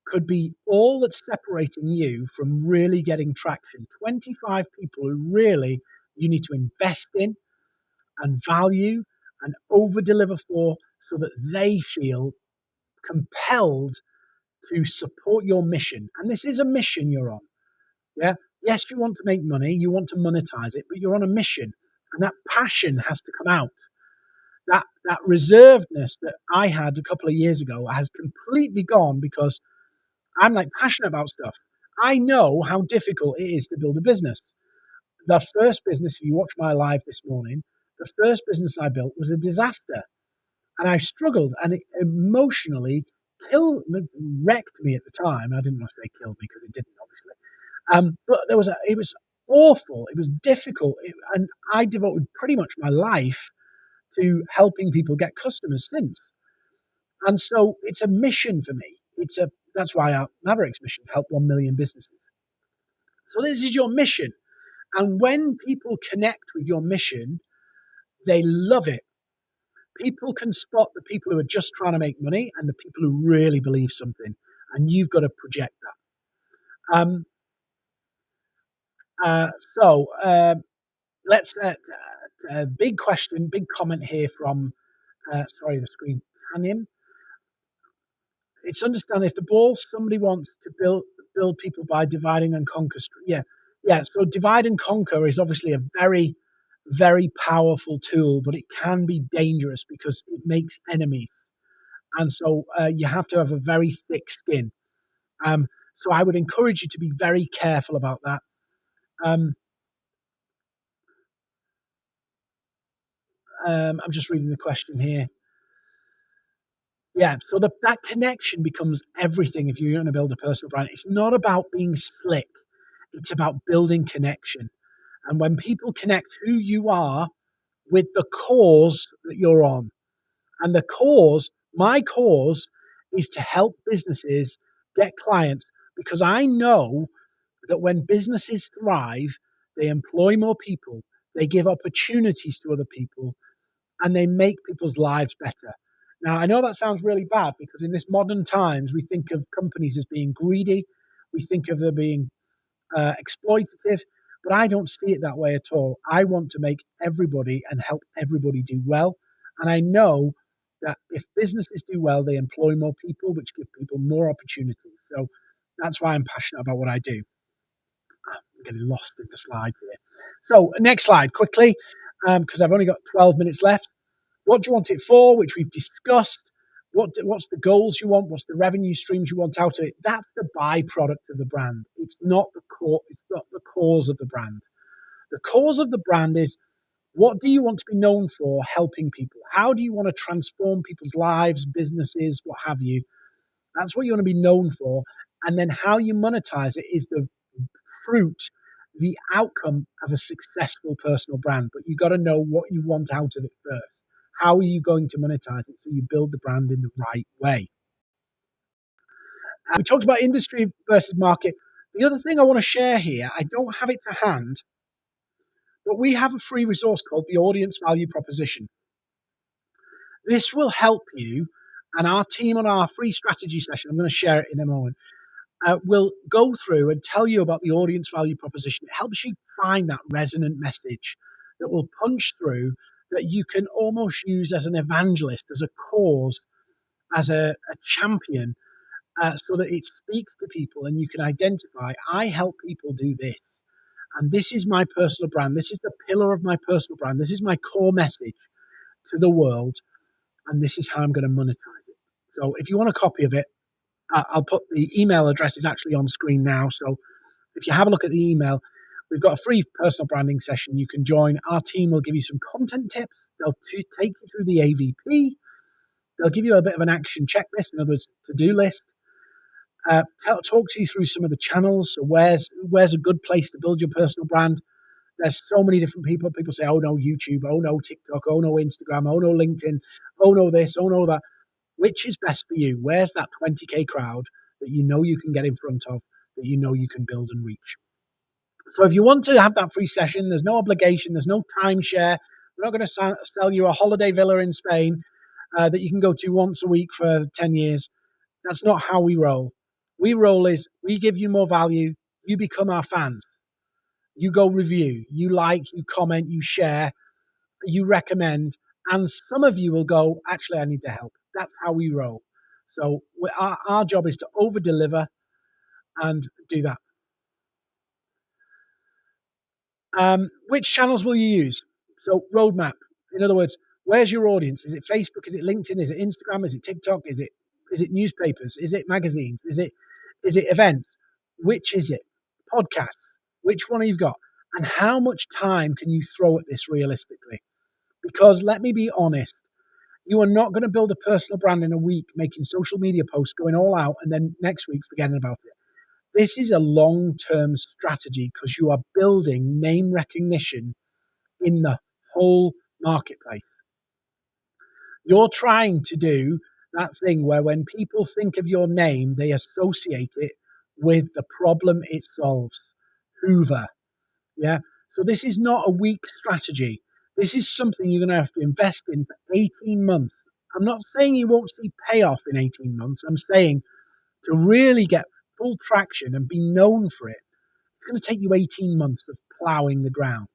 [SPEAKER 1] could be all that's separating you from really getting traction. 25 people who really you need to invest in and value and over deliver for so that they feel compelled to support your mission. And this is a mission you're on. Yeah. Yes, you want to make money, you want to monetize it, but you're on a mission, and that passion has to come out. That reservedness that I had a couple of years ago has completely gone because I'm like passionate about stuff. I know how difficult it is to build a business. The first business, if you watch my live this morning, the first business I built was a disaster, and I struggled, and it emotionally killed, wrecked me at the time. I didn't want to say killed me because it didn't, obviously. But it was awful. It was difficult, and I devoted pretty much my life to helping people get customers since. And so it's a mission for me. That's why our Maverick's mission help 1 million businesses. So this is your mission, and when people connect with your mission, they love it. People can spot the people who are just trying to make money and the people who really believe something, and you've got to project that. Uh, so let's big question, big comment here from sorry, the screen. Tanim. It's understand if the ball somebody wants to build people by dividing and conquer. Yeah, yeah. So divide and conquer is obviously a very, very powerful tool, but it can be dangerous because it makes enemies, and so you have to have a very thick skin. So I would encourage you to be very careful about that. Um, I'm just reading the question here. Yeah, so that connection becomes everything if you're going to build a personal brand. It's not about being slick. It's about building connection. And when people connect who you are with the cause that you're on, and the cause, my cause, is to help businesses get clients because I know that when businesses thrive, they employ more people, they give opportunities to other people, and they make people's lives better. Now, I know that sounds really bad because in this modern times, we think of companies as being greedy, we think of them being exploitative, but I don't see it that way at all. I want to make everybody and help everybody do well. And I know that if businesses do well, they employ more people, which give people more opportunities. So that's why I'm passionate about what I do. I'm getting lost in the slides here. So, next slide quickly, because I've only got 12 minutes left. What do you want it for? Which we've discussed. What's the goals you want? What's the revenue streams you want out of it? That's the byproduct of the brand. It's not the core. It's not the cause of the brand. The cause of the brand is what do you want to be known for? Helping people. How do you want to transform people's lives, businesses, what have you? That's what you want to be known for. And then how you monetize it is the fruit, the outcome of a successful personal brand. But you got to know what you want out of it first. How are you going to monetize it so you build the brand in the right way? We talked about industry versus market. The other thing I want to share here, I don't have it to hand, but we have a free resource called the Audience Value Proposition. This will help you and our team on our free strategy session. I'm going to share it in a moment. Will go through and tell you about the audience value proposition. It helps you find that resonant message that will punch through, that you can almost use as an evangelist, as a cause, as a champion, so that it speaks to people and you can identify, I help people do this. And this is my personal brand. This is the pillar of my personal brand. This is my core message to the world. And this is how I'm going to monetize it. So if you want a copy of it, I'll put the email address is actually on screen now. So if you have a look at the email, we've got a free personal branding session you can join. Our team will give you some content tips. They'll take you through the AVP. They'll give you a bit of an action checklist, in other words, to-do list. Talk to you through some of the channels. So where's a good place to build your personal brand? There's so many different people. People say, oh no, YouTube, oh no, TikTok, oh no, Instagram, oh no, LinkedIn, oh no, this, oh no, that. Which is best for you? Where's that 20K crowd that you know you can get in front of, that you know you can build and reach? So if you want to have that free session, there's no obligation, there's no timeshare. We're not going to sell you a holiday villa in Spain that you can go to once a week for 10 years. That's not how we roll. We roll is we give you more value, you become our fans. You go review, you like, you comment, you share, you recommend, and some of you will go, actually, I need the help. That's how we roll. So our job is to over deliver and do that. Which channels will you use? So roadmap. In other words, where's your audience? Is it Facebook? Is it LinkedIn? Is it Instagram? Is it TikTok? Is it newspapers? Is it magazines? Is it events? Which is it? Podcasts. Which one have you got? And how much time can you throw at this realistically? Because let me be honest, you are not going to build a personal brand in a week, making social media posts, going all out, and then next week forgetting about it. This is a long-term strategy because you are building name recognition in the whole marketplace. You're trying to do that thing where when people think of your name, they associate it with the problem it solves. Hoover. Yeah. So this is not a weak strategy. This is something you're going to have to invest in for 18 months. I'm not saying you won't see payoff in 18 months. I'm saying to really get full traction and be known for it, it's going to take you 18 months of plowing the ground.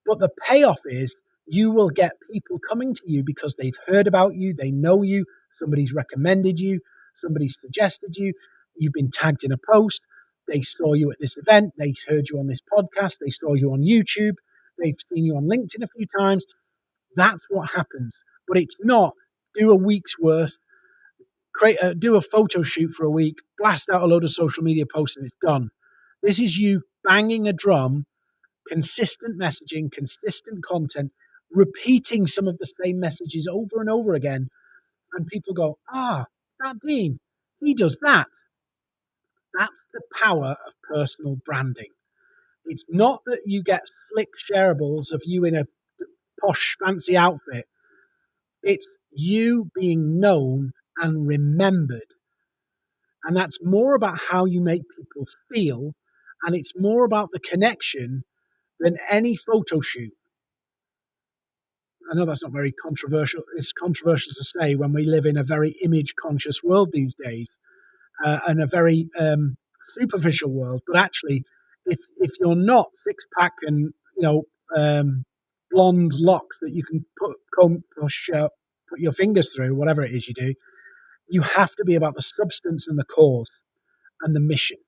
[SPEAKER 1] But the payoff is you will get people coming to you because they've heard about you, they know you, somebody's recommended you, somebody's suggested you, you've been tagged in a post, they saw you at this event, they heard you on this podcast, they saw you on YouTube, they've seen you on LinkedIn a few times. That's what happens. But it's not do a week's worth, do a photo shoot for a week, blast out a load of social media posts, and it's done. This is you banging a drum, consistent messaging, consistent content, repeating some of the same messages over and over again. And people go, that Dean, he does that. That's the power of personal branding. It's not that you get slick shareables of you in a posh, fancy outfit. It's you being known and remembered. And that's more about how you make people feel. And it's more about the connection than any photo shoot. I know that's not very controversial. It's controversial to say when we live in a very image conscious world these days, and a very superficial world. But actually, if you're not six pack and blonde locks that you can put your fingers through, whatever it is you do, you have to be about the substance and the cause and the mission.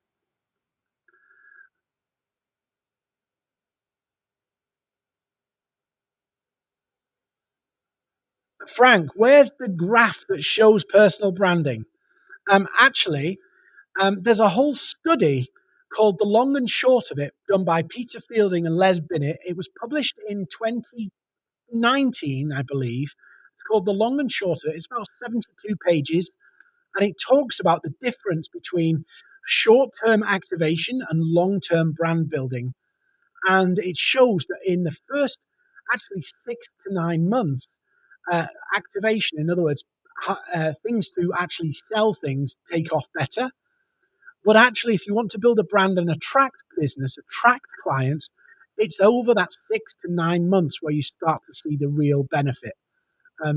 [SPEAKER 1] Frank, where's the graph that shows personal branding? Actually, there's a whole study called The Long and Short of It, done by Peter Fielding and Les Binnett. It was published in 2019, I believe. It's called The Long and Short of It. It's about 72 pages, and it talks about the difference between short-term activation and long-term brand building. And it shows that in the first, actually 6 to 9 months, activation, in other words, things to actually sell things take off better. But actually, if you want to build a brand and attract business, attract clients, it's over that 6 to 9 months where you start to see the real benefit.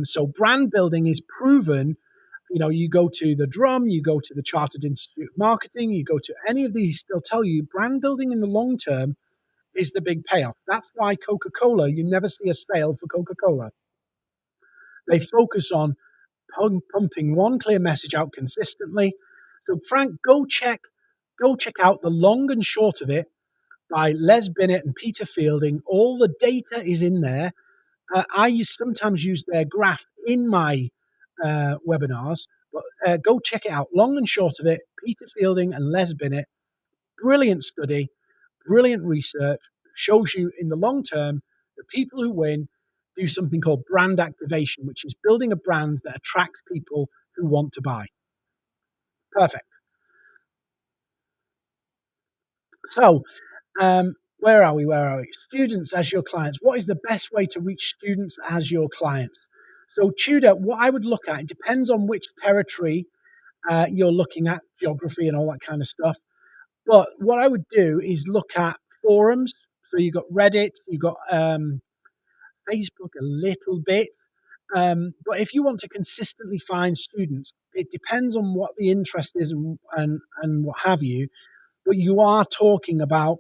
[SPEAKER 1] So brand building is proven. You go to the Drum, you go to the Chartered Institute of Marketing, you go to any of these, they'll tell you brand building in the long term is the big payoff. That's why Coca-Cola, you never see a sale for Coca-Cola. They focus on pumping one clear message out consistently. So Frank, go check out The Long and Short of It by Les Binnett and Peter Fielding. All the data is in there. I sometimes use their graph in my webinars, but go check it out. Long and Short of It, Peter Fielding and Les Binnett. Brilliant study, brilliant research. Shows you in the long term, the people who win do something called brand activation, which is building a brand that attracts people who want to buy. Perfect. So, where are we? Students as your clients. What is the best way to reach students as your clients? So, Tudor, what I would look at, it depends on which territory you're looking at, geography and all that kind of stuff. But what I would do is look at forums. So, you've got Reddit, you've got Facebook a little bit. But if you want to consistently find students, it depends on what the interest is and what have you. But you are talking about,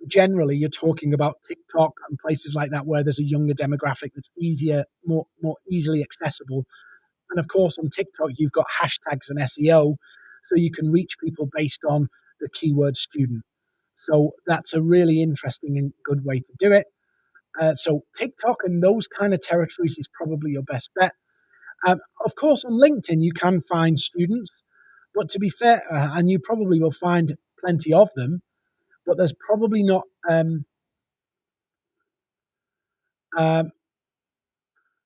[SPEAKER 1] generally, you're talking about TikTok and places like that where there's a younger demographic that's easier, more easily accessible. And of course, on TikTok, you've got hashtags and SEO, so you can reach people based on the keyword student. So that's a really interesting and good way to do it. So TikTok and those kind of territories is probably your best bet. Of course, on LinkedIn, you can find students, but to be fair, and you probably will find plenty of them, but there's probably not. Um,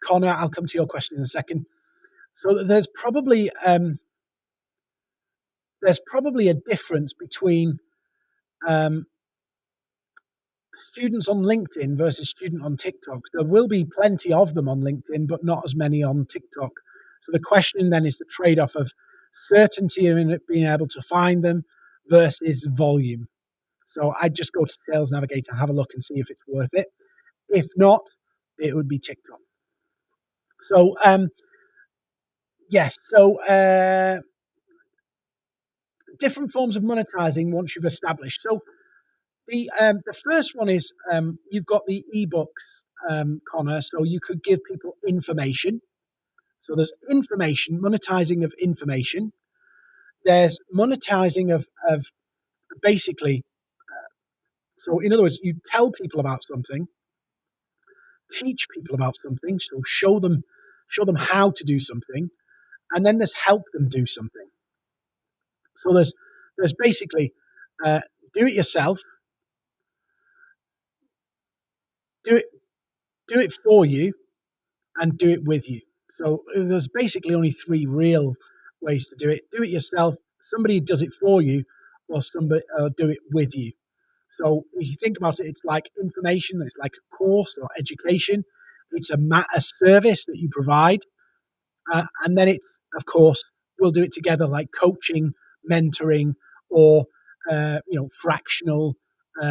[SPEAKER 1] Connor, I'll come to your question in a second. So there's probably a difference between um, students on LinkedIn versus student on TikTok. There will be plenty of them on LinkedIn, but not as many on TikTok. So the question then is the trade-off of certainty in being able to find them versus volume. So I'd just go to Sales Navigator, have a look and see if it's worth it. If not, it would be TikTok. So yes, so different forms of monetizing once you've established. So the first one is you've got the ebooks, Connor. So you could give people information. So there's information, monetizing of information. There's monetizing of basically. So in other words, you tell people about something, teach people about something. So show them how to do something, and then there's help them do something. So there's basically do it yourself, do it do it for you, and do it with you. So there's basically only three real ways to do it: do it yourself, somebody does it for you, or somebody do it with you. So if you think about it, it's like information, it's like a course or education, it's a service that you provide, and then it's of course we'll do it together like coaching, mentoring, or fractional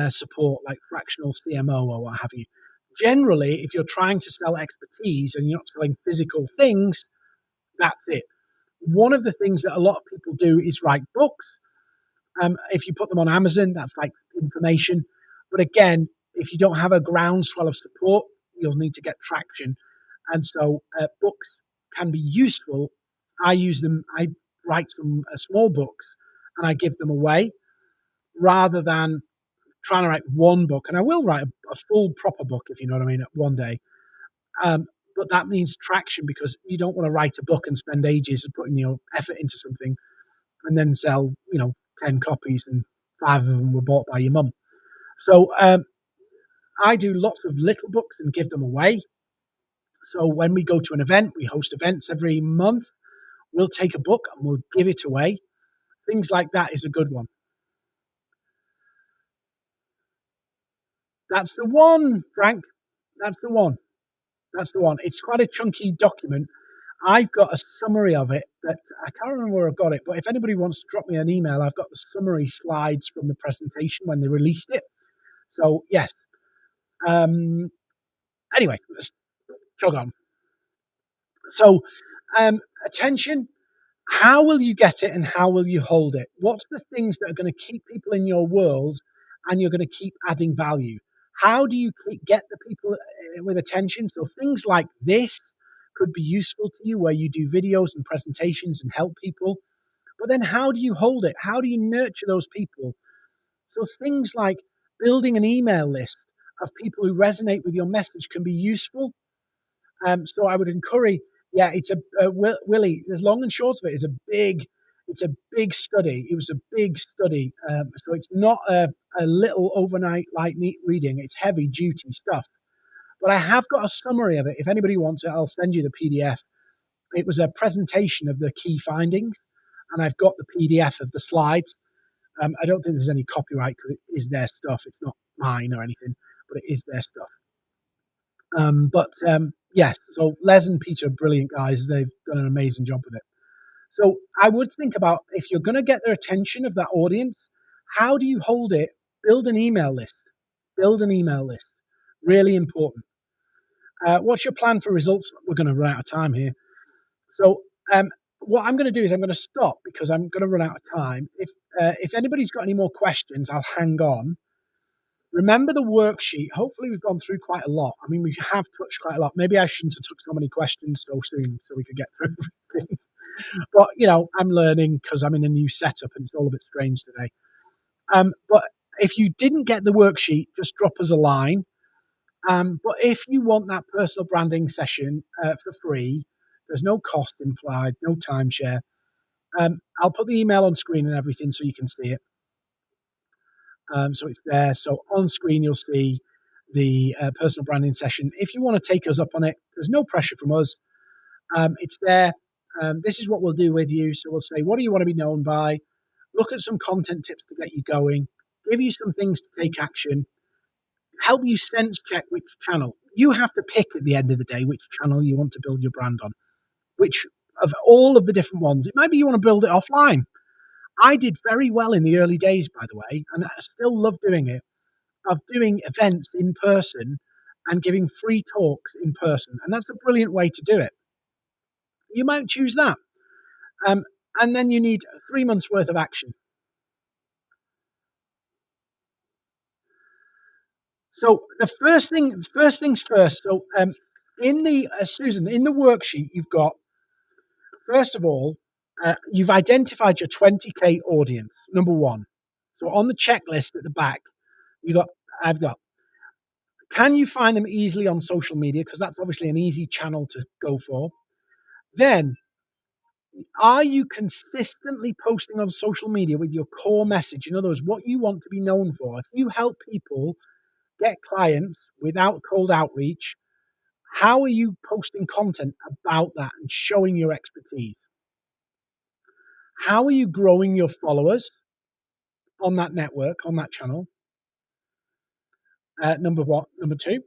[SPEAKER 1] support like fractional CMO or what have you. Generally, if you're trying to sell expertise and you're not selling physical things, that's it. One of the things that a lot of people do is write books. If you put them on Amazon, that's like information. But again, if you don't have a groundswell of support, you'll need to get traction. And so books can be useful. I use them, I write some small books and I give them away rather than trying to write one book. And I will write a full proper book, if you know what I mean, one day. But that means traction because you don't want to write a book and spend ages putting your effort into something and then sell, 10 copies and 5 of them were bought by your mum. So I do lots of little books and give them away. So when we go to an event, we host events every month. We'll take a book and we'll give it away. Things like that is a good one. That's the one, Frank. That's the one. That's the one. It's quite a chunky document. I've got a summary of it that I can't remember where I got it, but if anybody wants to drop me an email, I've got the summary slides from the presentation when they released it. So, yes. Anyway, let's jog on. So, attention. How will you get it and how will you hold it? What's the things that are going to keep people in your world and you're going to keep adding value? How do you get the people with attention? So things like this could be useful to you where you do videos and presentations and help people. But then how do you hold it? How do you nurture those people? So things like building an email list of people who resonate with your message can be useful. So I would encourage, yeah, it's Willie. The long and short of it is it's a big study. It was a big study. So it's not a little overnight light neat reading. It's heavy duty stuff. But I have got a summary of it. If anybody wants it, I'll send you the PDF. It was a presentation of the key findings, and I've got the PDF of the slides. I don't think there's any copyright because it is their stuff. It's not mine or anything, but it is their stuff. Yes, so Les and Peter are brilliant guys. They've done an amazing job with it. So I would think about if you're going to get their attention of that audience, how do you hold it? Build an email list. Build an email list. Really important. What's your plan for results? We're going to run out of time here. So what I'm going to do is I'm going to stop because I'm going to run out of time. If anybody's got any more questions, I'll hang on. Remember the worksheet. Hopefully we've gone through quite a lot. I mean, we have touched quite a lot. Maybe I shouldn't have took so many questions so soon so we could get through everything. But, I'm learning because I'm in a new setup and it's all a bit strange today. But If you didn't get the worksheet, just drop us a line. But if you want that personal branding session for free, there's no cost implied, no timeshare. I'll put the email on screen and everything so you can see it. So it's there. So on screen, you'll see the personal branding session. If you want to take us up on it, there's no pressure from us. It's there. This is what we'll do with you. So we'll say, what do you want to be known by? Look at some content tips to get you going, give you some things to take action, help you sense check which channel. You have to pick at the end of the day which channel you want to build your brand on, which of all of the different ones, it might be you want to build it offline. I did very well in the early days, by the way, and I still love doing it, of doing events in person and giving free talks in person. And that's a brilliant way to do it. You might choose that. Um, and then you need 3 months worth of action. So the first things first. So in the Susan, in the worksheet, you've got first of all, you've identified your 20K audience. Number one. So on the checklist at the back, I've got. Can you find them easily on social media? Because that's obviously an easy channel to go for. Then, are you consistently posting on social media with your core message? In other words, what you want to be known for. If you help people get clients without cold outreach, how are you posting content about that and showing your expertise? How are you growing your followers on that network, on that channel? Number one. Number two,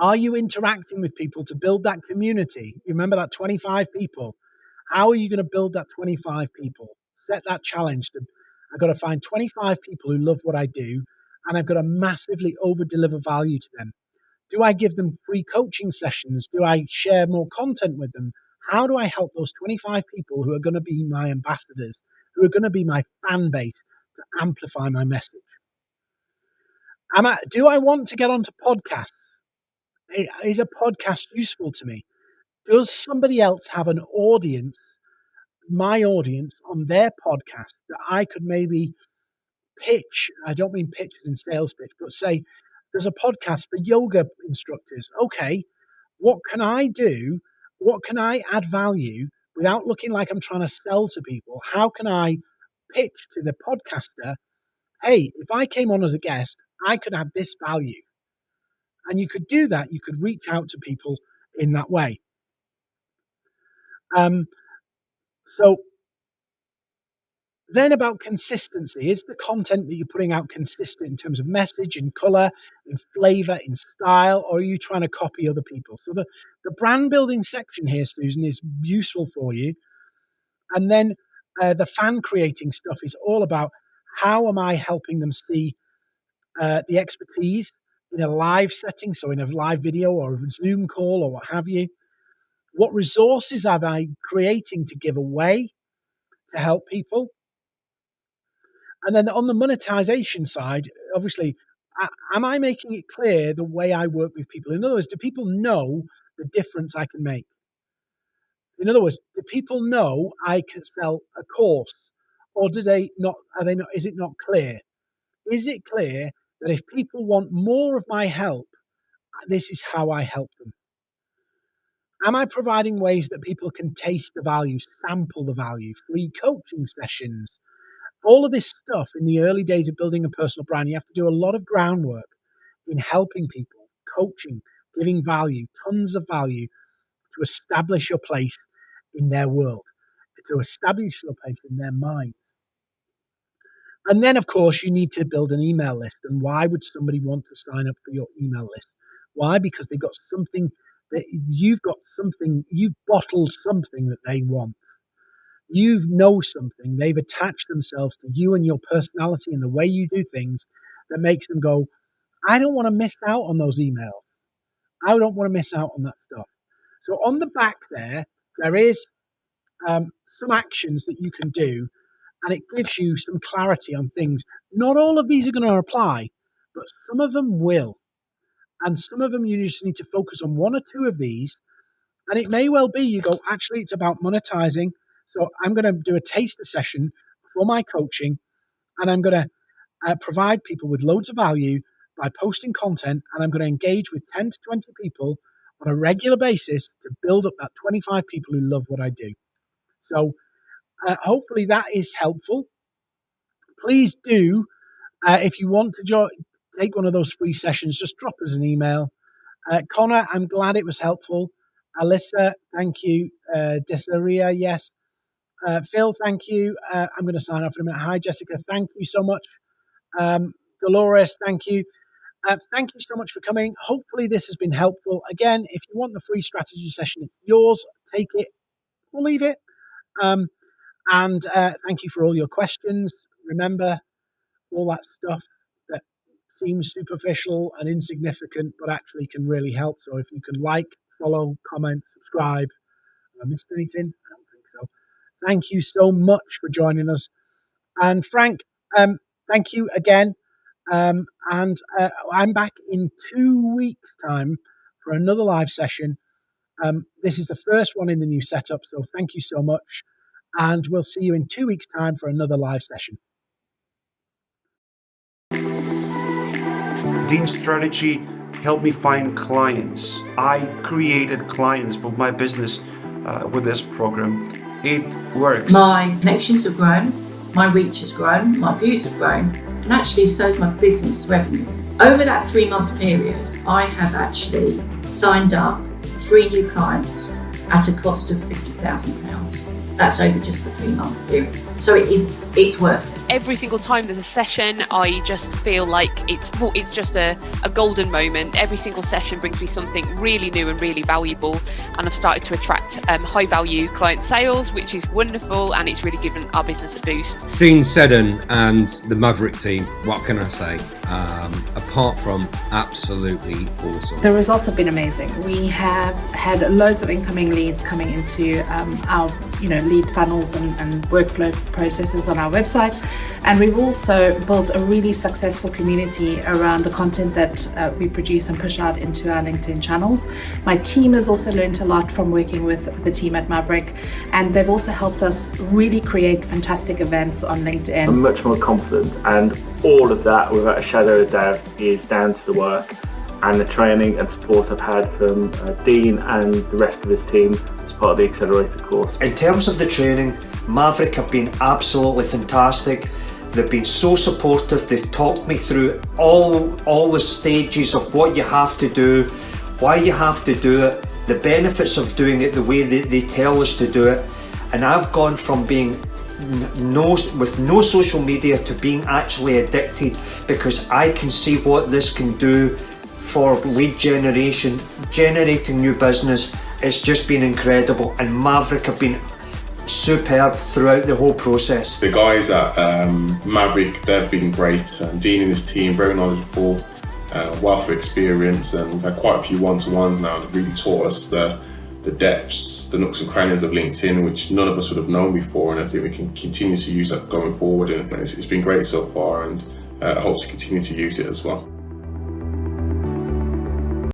[SPEAKER 1] are you interacting with people to build that community? You remember that 25 people? How are you going to build that 25 people? Set that challenge. I've got to find 25 people who love what I do, and I've got to massively over deliver value to them. Do I give them free coaching sessions? Do I share more content with them? How do I help those 25 people who are going to be my ambassadors, who are going to be my fan base to amplify my message? Do I want to get onto podcasts? Is a podcast useful to me? Does somebody else have an audience, my audience, on their podcast that I could maybe pitch? I don't mean pitch as in sales pitch, but say there's a podcast for yoga instructors. Okay, what can I do? What can I add value without looking like I'm trying to sell to people? How can I pitch to the podcaster? Hey, if I came on as a guest, I could add this value. And you could do that. You could reach out to people in that way. Um, so then about consistency, is the content that you're putting out consistent in terms of message, in color, in flavor, in style, or are you trying to copy other people? So the brand building section here, Susan, is useful for you. And then the fan creating stuff is all about how am I helping them see the expertise in a live setting, so in a live video or a Zoom call or what have you. What resources am I creating to give away to help people? And then on the monetization side, obviously, am I making it clear the way I work with people? In other words, do people know the difference I can make? In other words, do people know I can sell a course, or do they not? Are they not? Is it not clear? Is it clear that if people want more of my help, this is how I help them? Am I providing ways that people can taste the value, sample the value, free coaching sessions, all of this stuff in the early days of building a personal brand? You have to do a lot of groundwork in helping people, coaching, giving value, tons of value to establish your place in their world, to establish your place in their mind. And then, of course, you need to build an email list. And why would somebody want to sign up for your email list? Why? Because they've got something that you've bottled something that they want. You know something, they've attached themselves to you and your personality and the way you do things that makes them go, I don't want to miss out on those emails. I don't want to miss out on that stuff. So on the back there is some actions that you can do, and it gives you some clarity on things. Not all of these are going to apply, but some of them will. And some of them you just need to focus on one or two of these. And it may well be you go, actually, it's about monetizing. So I'm going to do a taster session for my coaching, and I'm going to provide people with loads of value by posting content, and I'm going to engage with 10 to 20 people on a regular basis to build up that 25 people who love what I do. So hopefully that is helpful. Please do, if you want to take one of those free sessions, just drop us an email. Connor, I'm glad it was helpful. Alyssa, thank you. Desaria, yes. Phil, thank you. I'm going to sign off in a minute. Hi, Jessica. Thank you so much. Dolores, thank you. Thank you so much for coming. Hopefully this has been helpful. Again, if you want the free strategy session, it's yours. Take it or leave it. And thank you for all your questions. Remember, all that stuff that seems superficial and insignificant, but actually can really help. So if you can like, follow, comment, subscribe. Have I missed anything? I don't think so. Thank you so much for joining us. And Frank, thank you again. And I'm back in 2 weeks' time for another live session. This is the first one in the new setup, so thank you so much. And we'll see you in 2 weeks' time for another live session.
[SPEAKER 2] Dean's strategy helped me find clients. I created clients for my business with this program. It works.
[SPEAKER 3] My connections have grown, my reach has grown, my views have grown, and actually so has my business revenue. Over that 3-month period, I have actually signed up 3 new clients at a cost of £50,000. That's over just the 3-month period. So it's worth it.
[SPEAKER 4] Every single time there's a session, I just feel like it's just a golden moment. Every single session brings me something really new and really valuable, and I've started to attract high value client sales, which is wonderful, and it's really given our business a boost.
[SPEAKER 5] Dean Seddon and the Maverick team, what can I say? Apart from absolutely awesome.
[SPEAKER 6] The results have been amazing. We have had loads of incoming leads coming into our lead funnels and workflow processes on our website, and we've also built a really successful community around the content that we produce and push out into our LinkedIn channels. My team has also learned a lot from working with the team at Maverick, and they've also helped us really create fantastic events on LinkedIn.
[SPEAKER 7] I'm much more confident, and all of that, without a shadow of a doubt, is down to the work and the training and support I've had from Dean and the rest of his team as part of the Accelerator course.
[SPEAKER 8] In terms of the training, Maverick have been absolutely fantastic. They've been so supportive. They've talked me through all the stages of what you have to do, why you have to do it, the benefits of doing it the way they tell us to do it. And I've gone from being with no social media to being actually addicted, because I can see what this can do for lead generation, generating new business. It's just been incredible, and Maverick have been superb throughout the whole process.
[SPEAKER 9] The guys at Maverick, they've been great. Dean and his team, very knowledgeable, wealth of experience, and we've had quite a few one-to-ones now that really taught us the depths, the nooks and crannies of LinkedIn, which none of us would have known before, and I think we can continue to use that going forward, and it's been great so far, and I hope to continue to use it as well.